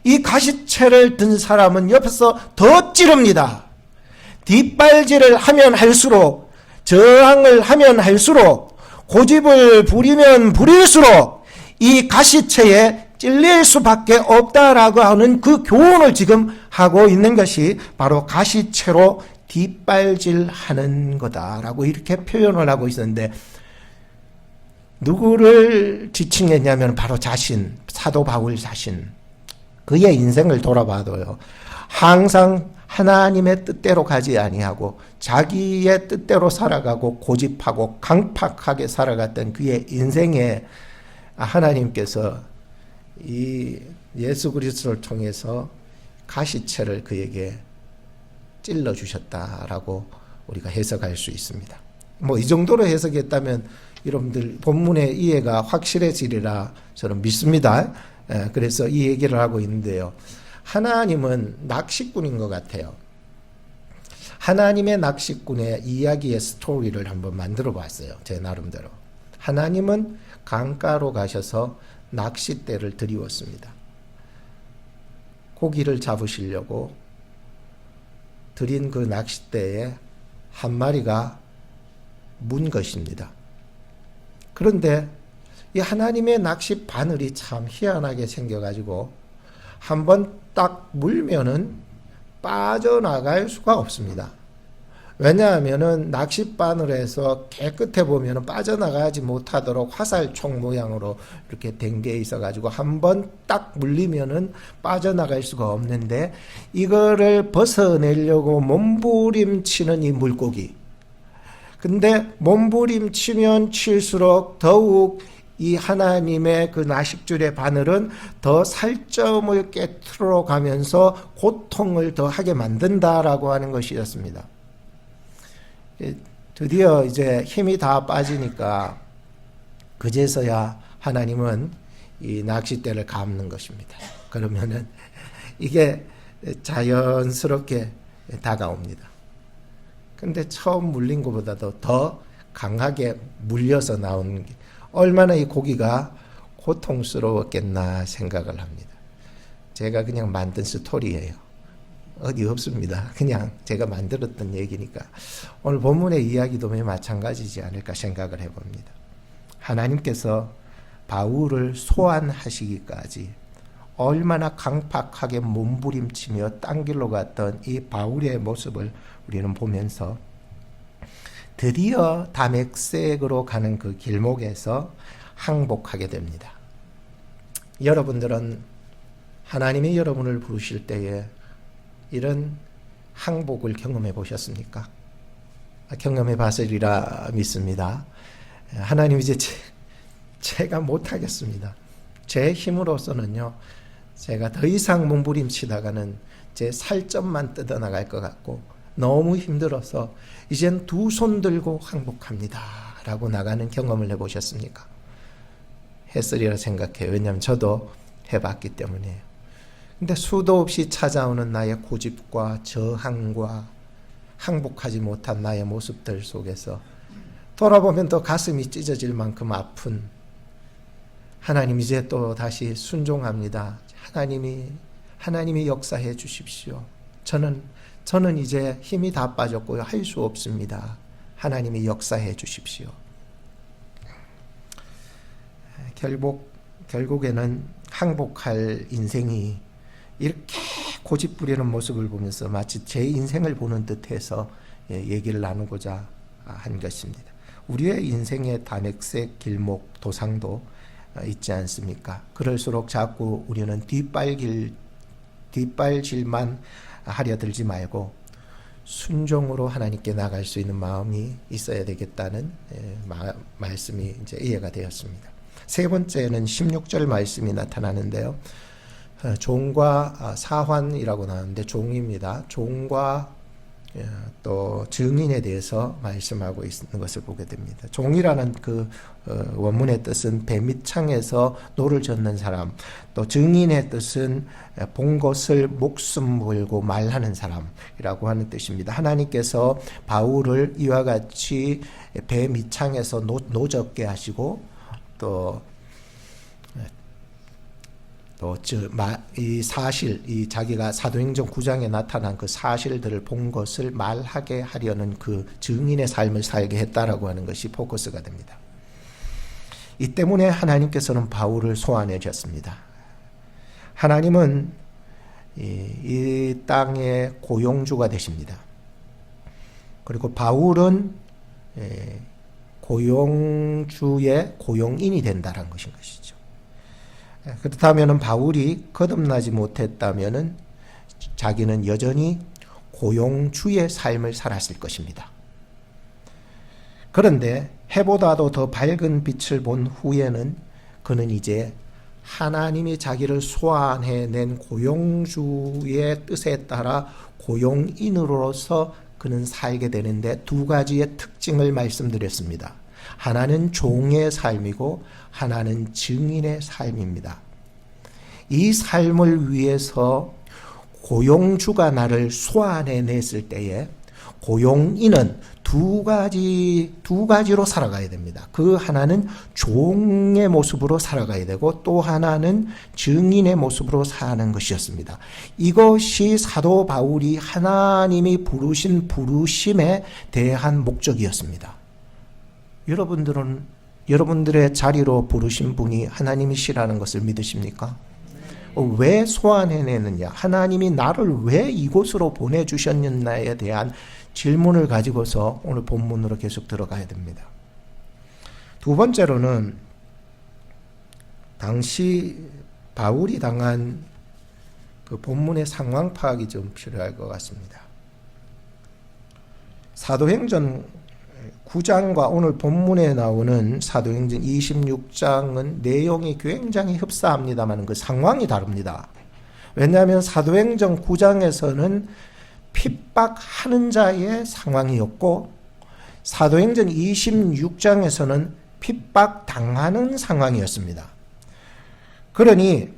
이 가시채를 든 사람은 옆에서 더 찌릅니다. 뒷발질을 하면 할수록 저항을 하면 할수록 고집을 부리면 부릴수록 이 가시채에 찔릴 수밖에 없다라고 하는 그 교훈을 지금 하고 있는 것이 바로 가시채로 뒷발질하는 거다라고 이렇게 표현을 하고 있었는데 누구를 지칭했냐면 바로 자신, 사도 바울 자신. 그의 인생을 돌아봐도요. 항상 하나님의 뜻대로 가지 아니하고 자기의 뜻대로 살아가고 고집하고 강팍하게 살아갔던 그의 인생에 하나님께서 이 예수 그리스도를 통해서 가시채를 그에게 찔러 주셨다라고 우리가 해석할 수 있습니다. 뭐 이 정도로 해석했다면 여러분들 본문의 이해가 확실해지리라 저는 믿습니다. 그래서 이 얘기를 하고 있는데요. 하나님은 낚시꾼인 것 같아요. 하나님의 낚시꾼의 이야기의 스토리를 한번 만들어 봤어요. 제 나름대로. 하나님은 강가로 가셔서 낚싯대를 들이웠습니다. 고기를 잡으시려고 들인 그 낚싯대에 한 마리가 문 것입니다. 그런데 이 하나님의 낚시 바늘이 참 희한하게 생겨가지고 한번 딱 물면은 빠져나갈 수가 없습니다. 왜냐하면은 낚시 바늘에서 깨끗해 보면은 빠져나가지 못하도록 화살촉 모양으로 이렇게 된 게 있어가지고 한번 딱 물리면은 빠져나갈 수가 없는데 이거를 벗어내려고 몸부림치는 이 물고기. 근데 몸부림치면 칠수록 더욱 이 하나님의 그 나식줄의 바늘은 더 살점을 깨트려 가면서 고통을 더 하게 만든다라고 하는 것이었습니다. 드디어 이제 힘이 다 빠지니까 그제서야 하나님은 이 낚싯대를 감는 것입니다. 그러면은 이게 자연스럽게 다가옵니다. 근데 처음 물린 것보다도 더 강하게 물려서 나온 게 얼마나 이 고기가 고통스러웠겠나 생각을 합니다. 제가 그냥 만든 스토리예요. 어디 없습니다. 그냥 제가 만들었던 얘기니까 오늘 본문의 이야기도 마찬가지지 않을까 생각을 해봅니다. 하나님께서 바울을 소환하시기까지 얼마나 강팍하게 몸부림치며 딴 길로 갔던 이 바울의 모습을 우리는 보면서 드디어 다메섹으로 가는 그 길목에서 항복하게 됩니다. 여러분들은 하나님이 여러분을 부르실 때에 이런 항복을 경험해 보셨습니까? 경험해 봤으리라 믿습니다. 하나님 이제 제가 못하겠습니다. 제 힘으로서는요, 제가 더 이상 몸부림치다가는 제 살점만 뜯어나갈 것 같고 너무 힘들어서 이젠 두 손 들고 항복합니다 라고 나가는 경험을 해보셨습니까? 했으리라 생각해요. 왜냐하면 저도 해봤기 때문이에요. 근데 수도 없이 찾아오는 나의 고집과 저항과 항복하지 못한 나의 모습들 속에서 돌아보면 또 가슴이 찢어질 만큼 아픈 하나님, 이제 또 다시 순종합니다. 하나님이 역사해 주십시오. 저는 이제 힘이 다 빠졌고요. 할 수 없습니다. 하나님이 역사해 주십시오. 결국에는 항복할 인생이 이렇게 고집 부리는 모습을 보면서 마치 제 인생을 보는 듯해서 얘기를 나누고자 한 것입니다. 우리의 인생의 다메섹 길목 도상도 있지 않습니까? 그럴수록 자꾸 우리는 뒷발질만 하려 들지 말고 순종으로 하나님께 나갈 수 있는 마음이 있어야 되겠다는 말씀이 이제 이해가 되었습니다. 세 번째는 16절 말씀이 나타나는데요. 종과 사환이라고 나오는데 종입니다. 종과 또 증인에 대해서 말씀하고 있는 것을 보게 됩니다. 종이라는 그 원문의 뜻은 배 밑창에서 노를 젓는 사람, 또 증인의 뜻은 본 것을 목숨 걸고 말하는 사람이라고 하는 뜻입니다. 하나님께서 바울을 이와 같이 배 밑창에서 노젓게 하시고 이 사실, 이 자기가 사도행전 9장에 나타난 그 사실들을 본 것을 말하게 하려는 그 증인의 삶을 살게 했다라고 하는 것이 포커스가 됩니다. 이 때문에 하나님께서는 바울을 소환해 주셨습니다. 하나님은 이 땅의 고용주가 되십니다. 그리고 바울은 고용주의 고용인이 된다는 것인 것이죠. 그렇다면 바울이 거듭나지 못했다면 자기는 여전히 고용주의 삶을 살았을 것입니다. 그런데 해보다도 더 밝은 빛을 본 후에는 그는 이제 하나님이 자기를 소환해낸 고용주의 뜻에 따라 고용인으로서 그는 살게 되는데 두 가지의 특징을 말씀드렸습니다. 하나는 종의 삶이고 하나는 증인의 삶입니다. 이 삶을 위해서 고용주가 나를 소환해냈을 때에 고용인은 두 가지로 살아가야 됩니다. 그 하나는 종의 모습으로 살아가야 되고 또 하나는 증인의 모습으로 사는 것이었습니다. 이것이 사도 바울이 하나님이 부르신 부르심에 대한 목적이었습니다. 여러분들의 자리로 부르신 분이 하나님이시라는 것을 믿으십니까? 왜 소환해내느냐? 하나님이 나를 왜 이곳으로 보내주셨느냐에 대한 질문을 가지고서 오늘 본문으로 계속 들어가야 됩니다. 두 번째로는 당시 바울이 당한 그 본문의 상황 파악이 좀 필요할 것 같습니다. 사도행전 9장과 오늘 본문에 나오는 사도행전 26장은 내용이 굉장히 흡사합니다만 그 상황이 다릅니다. 왜냐하면 사도행전 9장에서는 핍박하는 자의 상황이었고 사도행전 26장에서는 핍박당하는 상황이었습니다. 그러니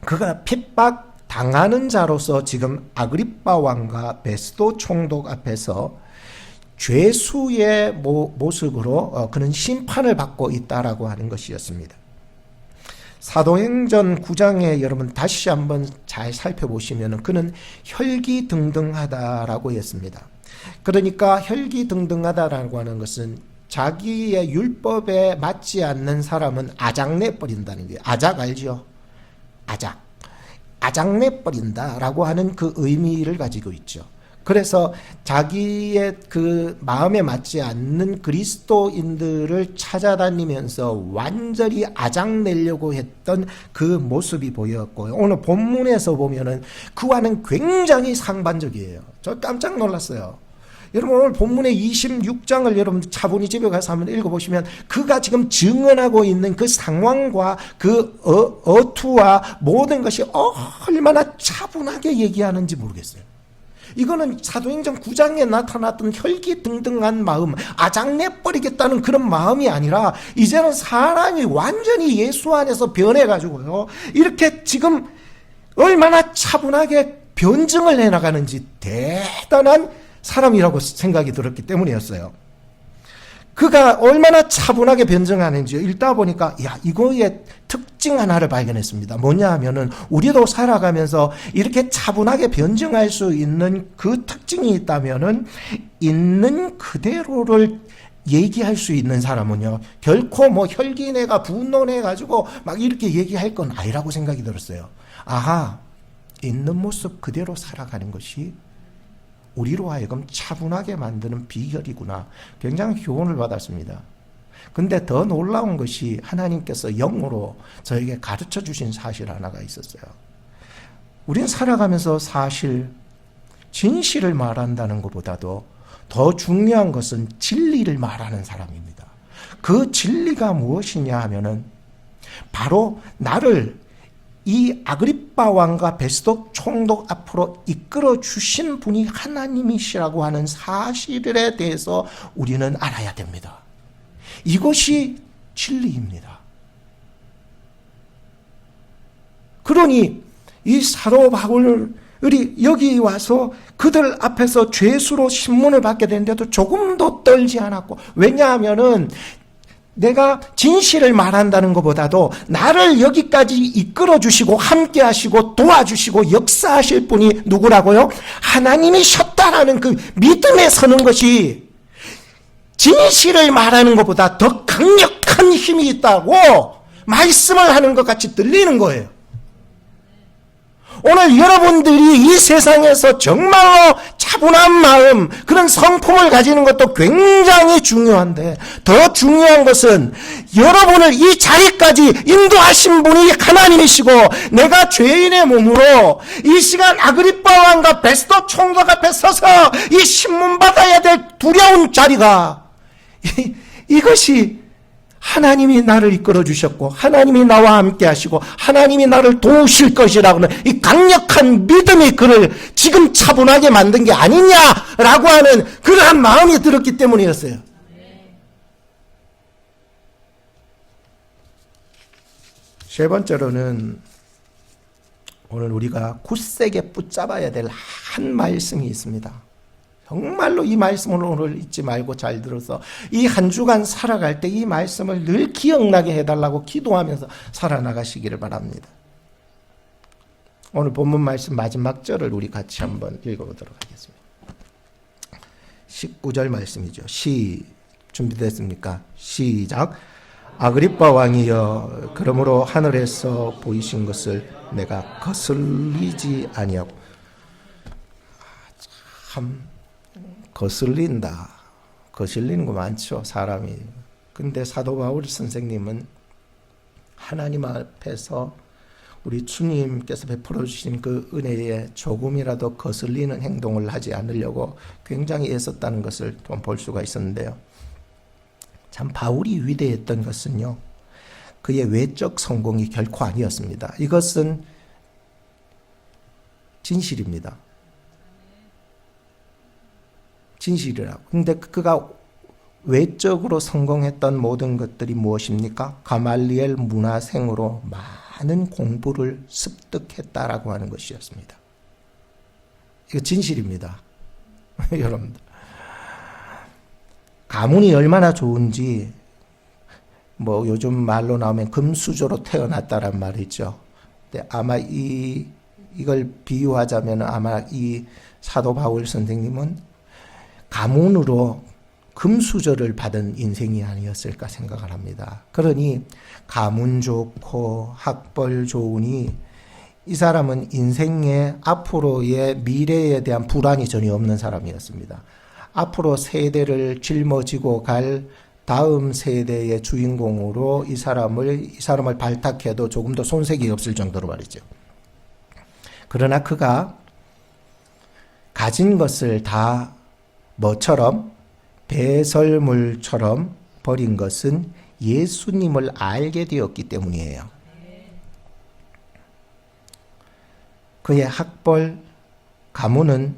그가 핍박당하는 자로서 지금 아그리빠 왕과 베스도 총독 앞에서 죄수의 모습으로 그는 심판을 받고 있다라고 하는 것이었습니다. 사도행전 9장에 여러분 다시 한번 잘 살펴보시면 그는 혈기등등하다라고 했습니다. 그러니까 혈기등등하다라고 하는 것은 자기의 율법에 맞지 않는 사람은 아작내버린다는 거예요. 아작 알죠? 아작내버린다라고 하는 그 의미를 가지고 있죠. 그래서 자기의 그 마음에 맞지 않는 그리스도인들을 찾아다니면서 완전히 아작내려고 했던 그 모습이 보였고요. 오늘 본문에서 보면은 그와는 굉장히 상반적이에요. 저 깜짝 놀랐어요. 여러분 오늘 본문의 26장을 여러분 차분히 집에 가서 한번 읽어보시면 그가 지금 증언하고 있는 그 상황과 그 어투와 모든 것이 얼마나 차분하게 얘기하는지 모르겠어요. 이거는 사도행전 9장에 나타났던 혈기등등한 마음, 아작내버리겠다는 그런 마음이 아니라 이제는 사람이 완전히 예수 안에서 변해가지고요. 이렇게 지금 얼마나 차분하게 변증을 해나가는지 대단한 사람이라고 생각이 들었기 때문이었어요. 그가 얼마나 차분하게 변증하는지 읽다 보니까 이거의 특징 하나를 발견했습니다. 뭐냐 하면은 우리도 살아가면서 이렇게 차분하게 변증할 수 있는 그 특징이 있다면은 있는 그대로를 얘기할 수 있는 사람은요 결코 뭐 혈기내가 분노내 가지고 막 이렇게 얘기할 건 아니라고 생각이 들었어요. 아하, 있는 모습 그대로 살아가는 것이 우리로 하여금 차분하게 만드는 비결이구나. 굉장히 교훈을 받았습니다. 근데 더 놀라운 것이 하나님께서 영으로 저에게 가르쳐 주신 사실 하나가 있었어요. 우린 살아가면서 사실 진실을 말한다는 것보다도 더 중요한 것은 진리를 말하는 사람입니다. 그 진리가 무엇이냐 하면은 바로 나를 이 아그리빠 왕과 베스도 총독 앞으로 이끌어 주신 분이 하나님이시라고 하는 사실에 대해서 우리는 알아야 됩니다. 이것이 진리입니다. 그러니 이 사도 바울이 여기 와서 그들 앞에서 죄수로 신문을 받게 되는데도 조금도 떨지 않았고, 왜냐하면은 내가 진실을 말한다는 것보다도 나를 여기까지 이끌어 주시고 함께 하시고 도와주시고 역사하실 분이 누구라고요? 하나님이셨다라는 그 믿음에 서는 것이 진실을 말하는 것보다 더 강력한 힘이 있다고 말씀을 하는 것 같이 들리는 거예요. 오늘 여러분들이 이 세상에서 정말로 차분한 마음, 그런 성품을 가지는 것도 굉장히 중요한데 더 중요한 것은 여러분을 이 자리까지 인도하신 분이 하나님이시고 내가 죄인의 몸으로 이 시간 아그리빠 왕과 베스도 총독 앞에 서서 이 신문 받아야 될 두려운 자리가 이것이 하나님이 나를 이끌어 주셨고 하나님이 나와 함께 하시고 하나님이 나를 도우실 것이라고는 이 강력한 믿음이 그를 지금 차분하게 만든 게 아니냐라고 하는 그러한 마음이 들었기 때문이었어요. 세 번째로는 오늘 우리가 굳세게 붙잡아야 될 한 말씀이 있습니다. 정말로 이 말씀을 오늘 잊지 말고 잘 들어서 이 한 주간 살아갈 때 이 말씀을 늘 기억나게 해달라고 기도하면서 살아나가시기를 바랍니다. 오늘 본문 말씀 마지막 절을 우리 같이 한번 읽어보도록 하겠습니다. 19절 말씀이죠. 준비됐습니까? 시작. 아그리빠 왕이여, 그러므로 하늘에서 보이신 것을 내가 거슬리지 아니하고. 참 거슬린다. 거슬리는 거 많죠, 사람이. 근데 사도 바울 선생님은 하나님 앞에서 우리 주님께서 베풀어 주신 그 은혜에 조금이라도 거슬리는 행동을 하지 않으려고 굉장히 애썼다는 것을 좀 볼 수가 있었는데요. 참 바울이 위대했던 것은요, 그의 외적 성공이 결코 아니었습니다. 이것은 진실입니다. 진실이라고. 근데 그가 외적으로 성공했던 모든 것들이 무엇입니까? 가말리엘 문화생으로 많은 공부를 습득했다라고 하는 것이었습니다. 이거 진실입니다. 여러분들. 가문이 얼마나 좋은지, 뭐 요즘 말로 나오면 금수저로 태어났다란 말이 있죠. 근데 아마 이걸 비유하자면 아마 이 사도 바울 선생님은 가문으로 금수저를 받은 인생이 아니었을까 생각을 합니다. 그러니 가문 좋고 학벌 좋으니 이 사람은 인생의 앞으로의 미래에 대한 불안이 전혀 없는 사람이었습니다. 앞으로 세대를 짊어지고 갈 다음 세대의 주인공으로 이 사람을 발탁해도 조금 더 손색이 없을 정도로 말이죠. 그러나 그가 가진 것을 다 뭐처럼 배설물처럼 버린 것은 예수님을 알게 되었기 때문이에요. 그의 학벌, 가문은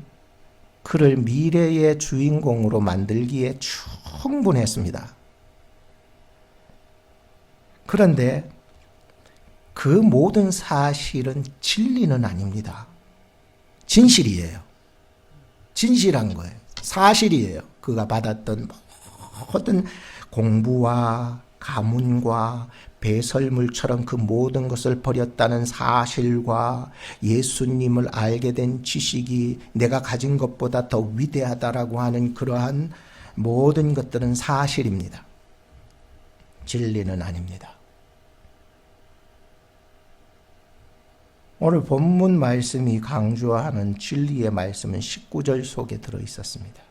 그를 미래의 주인공으로 만들기에 충분했습니다. 그런데 그 모든 사실은 진리는 아닙니다. 진실이에요. 진실한 거예요. 사실이에요. 그가 받았던 모든 공부와 가문과 배설물처럼 그 모든 것을 버렸다는 사실과 예수님을 알게 된 지식이 내가 가진 것보다 더 위대하다라고 하는 그러한 모든 것들은 사실입니다. 진리는 아닙니다. 오늘 본문 말씀이 강조하는 진리의 말씀은 19절 속에 들어 있었습니다.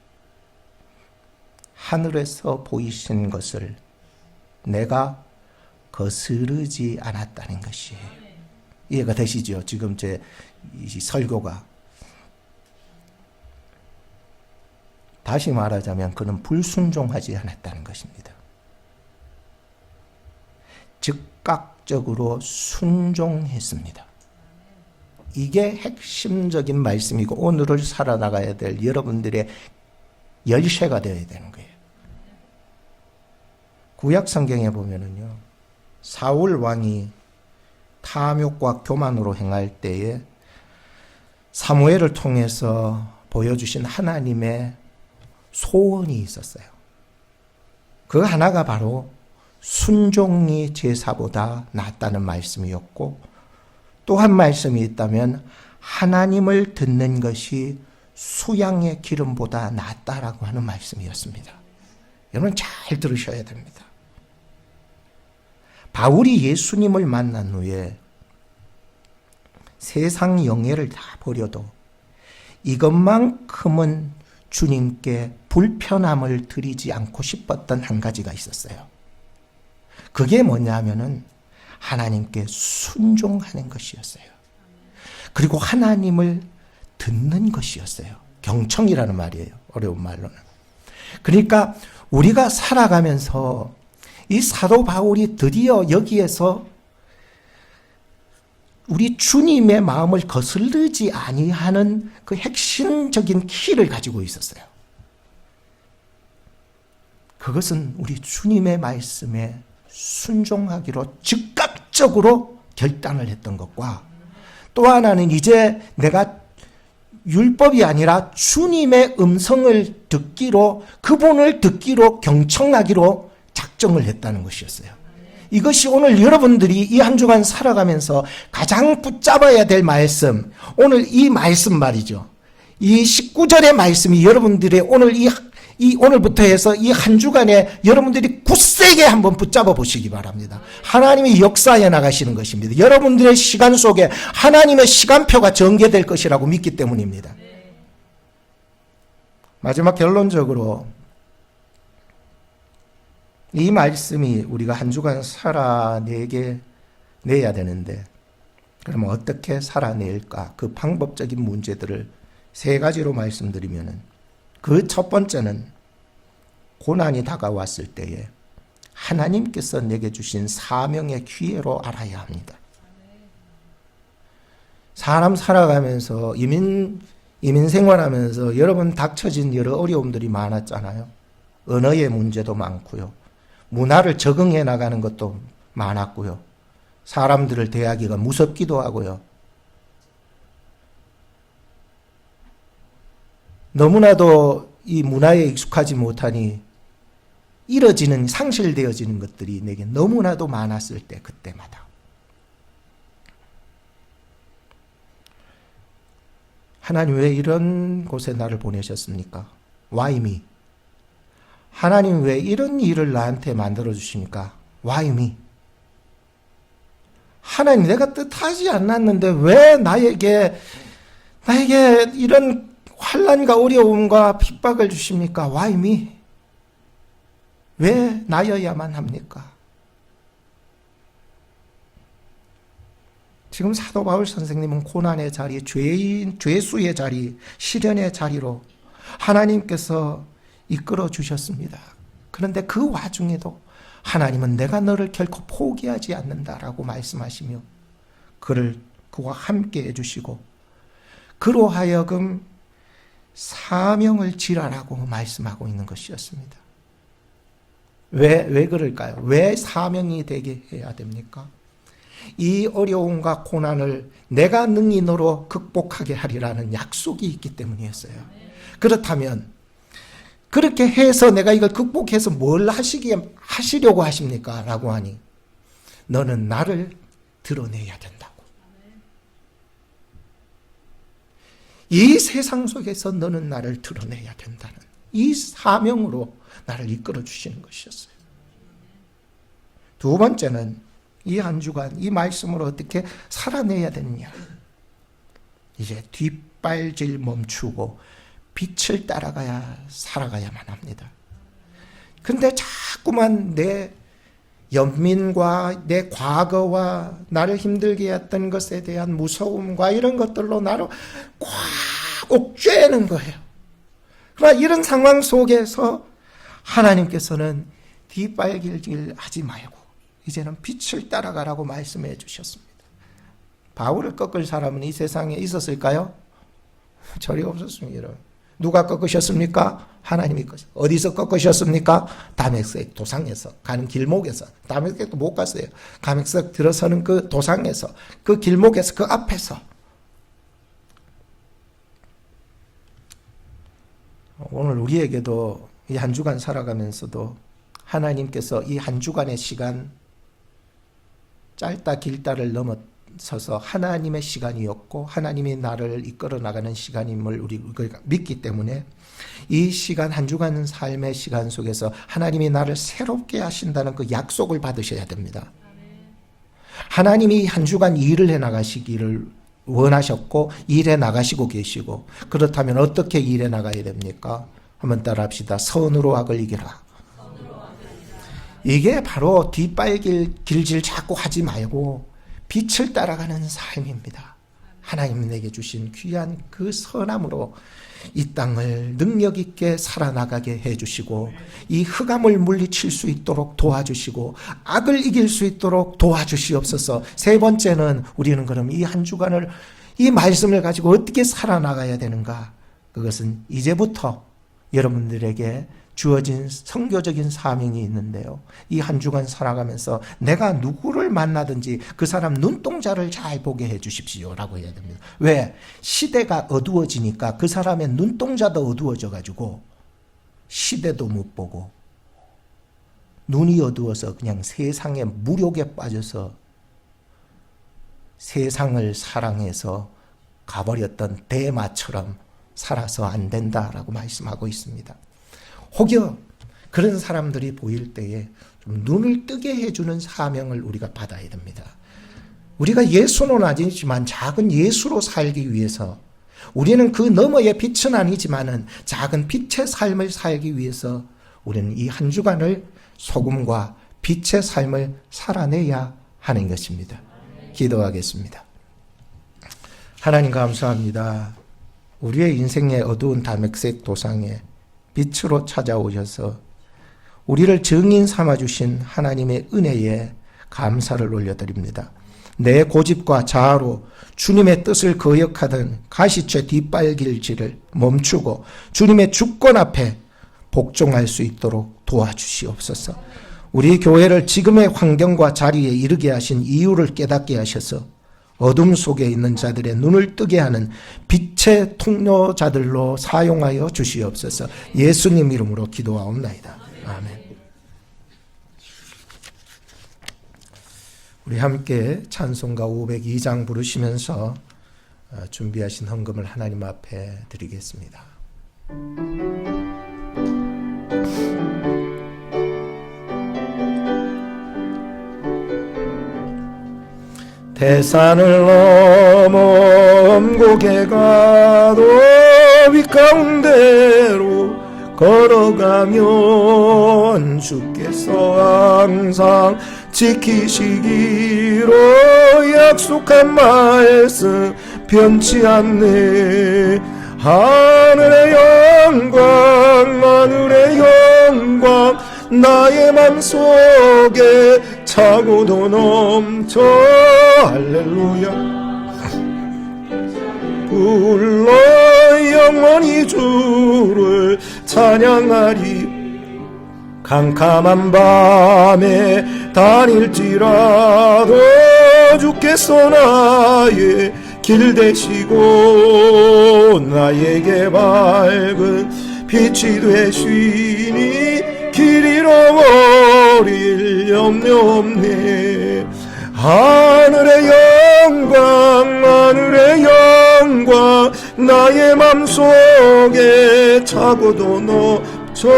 하늘에서 보이신 것을 내가 거스르지 않았다는 것이에요. 이해가 되시죠? 지금 제 이 설교가. 다시 말하자면 그는 불순종하지 않았다는 것입니다. 즉각적으로 순종했습니다. 이게 핵심적인 말씀이고 오늘을 살아나가야 될 여러분들의 열쇠가 되어야 되는 거예요. 구약 성경에 보면은요, 사울 왕이 탐욕과 교만으로 행할 때에 사무엘을 통해서 보여주신 하나님의 소원이 있었어요. 그 하나가 바로 순종이 제사보다 낫다는 말씀이었고, 또 한 말씀이 있다면 하나님을 듣는 것이 수양의 기름보다 낫다라고 하는 말씀이었습니다. 여러분 잘 들으셔야 됩니다. 바울이 예수님을 만난 후에 세상 영예를 다 버려도 이것만큼은 주님께 불편함을 드리지 않고 싶었던 한 가지가 있었어요. 그게 뭐냐면은 하나님께 순종하는 것이었어요. 그리고 하나님을 듣는 것이었어요. 경청이라는 말이에요. 어려운 말로는. 그러니까 우리가 살아가면서 이 사도 바울이 드디어 여기에서 우리 주님의 마음을 거스르지 아니하는 그 핵심적인 키를 가지고 있었어요. 그것은 우리 주님의 말씀에 순종하기로 즉각적으로 결단을 했던 것과, 또 하나는 이제 내가 율법이 아니라 주님의 음성을 듣기로, 그분을 듣기로 경청하기로 작정을 했다는 것이었어요. 이것이 오늘 여러분들이 이 한 주간 살아가면서 가장 붙잡아야 될 말씀, 오늘 이 말씀 말이죠. 이 19절의 말씀이 여러분들의 오늘부터 해서 이 한 주간에 여러분들이 굳세게 한번 붙잡아 보시기 바랍니다. 하나님이 역사해 나가시는 것입니다. 여러분들의 시간 속에 하나님의 시간표가 전개될 것이라고 믿기 때문입니다. 마지막 결론적으로 이 말씀이 우리가 한 주간 살아내야 되는데, 그러면 어떻게 살아낼까? 그 방법적인 문제들을 3가지로 말씀드리면은, 그 첫 번째는 고난이 다가왔을 때에 하나님께서 내게 주신 사명의 기회로 알아야 합니다. 사람 살아가면서 이민 생활하면서 여러분 닥쳐진 여러 어려움들이 많았잖아요. 언어의 문제도 많고요. 문화를 적응해 나가는 것도 많았고요. 사람들을 대하기가 무섭기도 하고요. 너무나도 이 문화에 익숙하지 못하니 상실되어지는 것들이 내게 너무나도 많았을 때, 그때마다 하나님 왜 이런 곳에 나를 보내셨습니까? Why me? 하나님 왜 이런 일을 나한테 만들어 주십니까? Why me? 하나님, 내가 뜻하지 않았는데 왜 나에게 이런 환난과 어려움과 핍박을 주십니까? Why me? 왜 나여야만 합니까? 지금 사도 바울 선생님은 고난의 자리, 죄수의 자리, 시련의 자리로 하나님께서 이끌어 주셨습니다. 그런데 그 와중에도 하나님은 내가 너를 결코 포기하지 않는다라고 말씀하시며 그와 함께 해주시고 그로 하여금 사명을 지라라고 말씀하고 있는 것이었습니다. 왜 그럴까요? 왜 사명이 되게 해야 됩니까? 이 어려움과 고난을 내가 능히 너로 극복하게 하리라는 약속이 있기 때문이었어요. 그렇다면 그렇게 해서 내가 이걸 극복해서 뭘 하시려고 하십니까? 라고 하니 너는 나를 드러내야 된다고. 이 세상 속에서 너는 나를 드러내야 된다는 이 사명으로 나를 이끌어 주시는 것이었어요. 두 번째는 이 한 주간 이 말씀으로 어떻게 살아내야 되느냐. 이제 뒷발질 멈추고 빛을 따라가야 살아가야만 합니다. 그런데 자꾸만 내 연민과 내 과거와 나를 힘들게 했던 것에 대한 무서움과 이런 것들로 나를 꽉 옥죄는 거예요. 그러나 이런 상황 속에서 하나님께서는 뒷발질 하지 말고 이제는 빛을 따라가라고 말씀해 주셨습니다. 바울을 꺾을 사람은 이 세상에 있었을까요? 절이 없었습니다. 누가 꺾으셨습니까? 하나님이 꺾으셨습니다. 어디서 꺾으셨습니까? 다메섹 도상에서 가는 길목에서. 다메섹도 못 갔어요. 다메섹 들어서는 그 도상에서, 그 길목에서, 그 앞에서. 오늘 우리에게도 이 한 주간 살아가면서도 하나님께서 이 한 주간의 시간, 짧다 길다를 넘어서서 하나님의 시간이었고 하나님이 나를 이끌어 나가는 시간임을 우리가 믿기 때문에 이 시간, 한 주간 삶의 시간 속에서 하나님이 나를 새롭게 하신다는 그 약속을 받으셔야 됩니다. 하나님이 한 주간 일을 해 나가시기를 원하셨고 일해 나가시고 계시고, 그렇다면 어떻게 일해 나가야 됩니까? 한번 따라합시다. 선으로 악을 이겨라. 이게 바로 뒷발질 자꾸 하지 말고 빛을 따라가는 삶입니다. 하나님 내게 주신 귀한 그 선함으로 이 땅을 능력 있게 살아나가게 해주시고 이 흑암을 물리칠 수 있도록 도와주시고 악을 이길 수 있도록 도와주시옵소서. 세 번째는 우리는 그럼 이 한 주간을 이 말씀을 가지고 어떻게 살아나가야 되는가? 그것은 이제부터 여러분들에게 주어진 선교적인 사명이 있는데요. 이 한 주간 살아가면서 내가 누구를 만나든지 그 사람 눈동자를 잘 보게 해 주십시오라고 해야 됩니다. 왜? 시대가 어두워지니까 그 사람의 눈동자도 어두워져 가지고 시대도 못 보고 눈이 어두워서 그냥 세상의 무력에 빠져서 세상을 사랑해서 가버렸던 대마처럼 살아서 안 된다라고 말씀하고 있습니다. 혹여 그런 사람들이 보일 때에 좀 눈을 뜨게 해주는 사명을 우리가 받아야 됩니다. 우리가 예수는 아니지만 작은 예수로 살기 위해서 우리는 그 너머의 빛은 아니지만은 작은 빛의 삶을 살기 위해서 우리는 이 한 주간을 소금과 빛의 삶을 살아내야 하는 것입니다. 기도하겠습니다. 하나님 감사합니다. 우리의 인생의 어두운 다맥색 도상에 빛으로 찾아오셔서 우리를 증인 삼아주신 하나님의 은혜에 감사를 올려드립니다. 내 고집과 자아로 주님의 뜻을 거역하던 가시처 뒷발길질을 멈추고 주님의 주권 앞에 복종할 수 있도록 도와주시옵소서. 우리 교회를 지금의 환경과 자리에 이르게 하신 이유를 깨닫게 하셔서 어둠 속에 있는 자들의 눈을 뜨게 하는 빛의 통로자들로 사용하여 주시옵소서. 예수님 이름으로 기도하옵나이다. 아멘. 우리 함께 찬송가 502장 부르시면서 준비하신 헌금을 하나님 앞에 드리겠습니다. 대산을 넘어 엄곡에 가도 윗가운데로 걸어가면 주께서 항상 지키시기로 약속한 말씀 변치 않네. 하늘의 영광 하늘의 영광 나의 맘속에 차고도 넘쳐 할렐루야 불러 영원히 주를 찬양하리. 캄캄한 밤에 다닐지라도 주께서 나의 길 되시고 나에게 밝은 빛이 되시니 길 잃어버릴 염려 없네. 하늘의 영광 하늘의 영광 나의 맘속에 차고도 넘쳐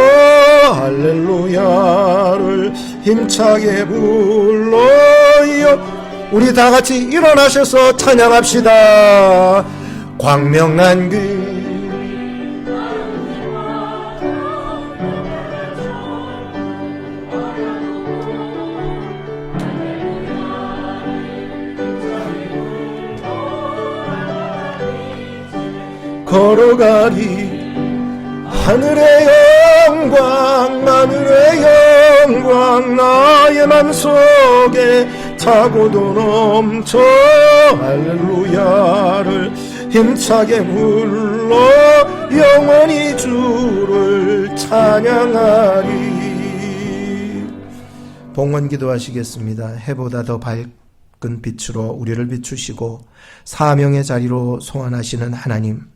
할렐루야를 힘차게 불러요. 우리 다같이 일어나셔서 찬양합시다. 광명난 길 걸어가리. 하늘의 영광 하늘의 영광 나의 맘속에 차고도 넘쳐 할렐루야를 힘차게 불러 영원히 주를 찬양하리. 봉헌 기도하시겠습니다. 해보다 더 밝은 빛으로 우리를 비추시고 사명의 자리로 소환하시는 하나님,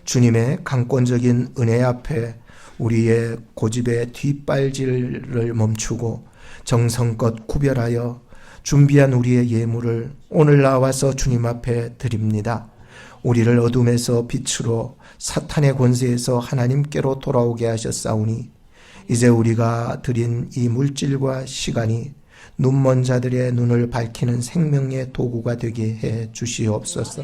주님의 강권적인 은혜 앞에 우리의 고집의 뒷발질을 멈추고 정성껏 구별하여 준비한 우리의 예물을 오늘 나와서 주님 앞에 드립니다. 우리를 어둠에서 빛으로 사탄의 권세에서 하나님께로 돌아오게 하셨사오니 이제 우리가 드린 이 물질과 시간이 눈먼 자들의 눈을 밝히는 생명의 도구가 되게 해 주시옵소서.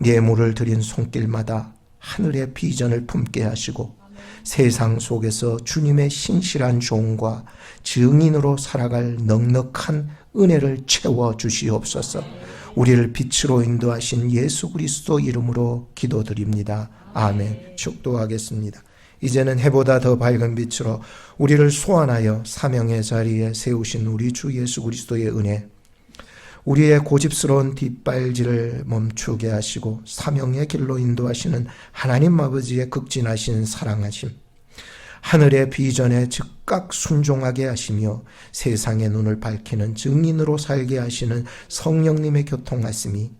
예물을 드린 손길마다 하늘의 비전을 품게 하시고 세상 속에서 주님의 신실한 종과 증인으로 살아갈 넉넉한 은혜를 채워 주시옵소서. 우리를 빛으로 인도하신 예수 그리스도 이름으로 기도드립니다. 아멘. 축도하겠습니다. 이제는 해보다 더 밝은 빛으로 우리를 소환하여 사명의 자리에 세우신 우리 주 예수 그리스도의 은혜, 우리의 고집스러운 뒷발질을 멈추게 하시고 사명의 길로 인도하시는 하나님 아버지의 극진하신 사랑하심, 하늘의 비전에 즉각 순종하게 하시며 세상의 눈을 밝히는 증인으로 살게 하시는 성령님의 교통하심이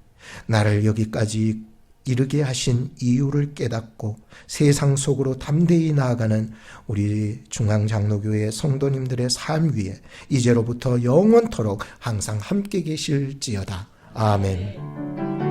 나를 여기까지 이르게 하신 이유를 깨닫고 세상 속으로 담대히 나아가는 우리 중앙장로교회 성도님들의 삶 위에 이제로부터 영원토록 항상 함께 계실지어다. 아멘.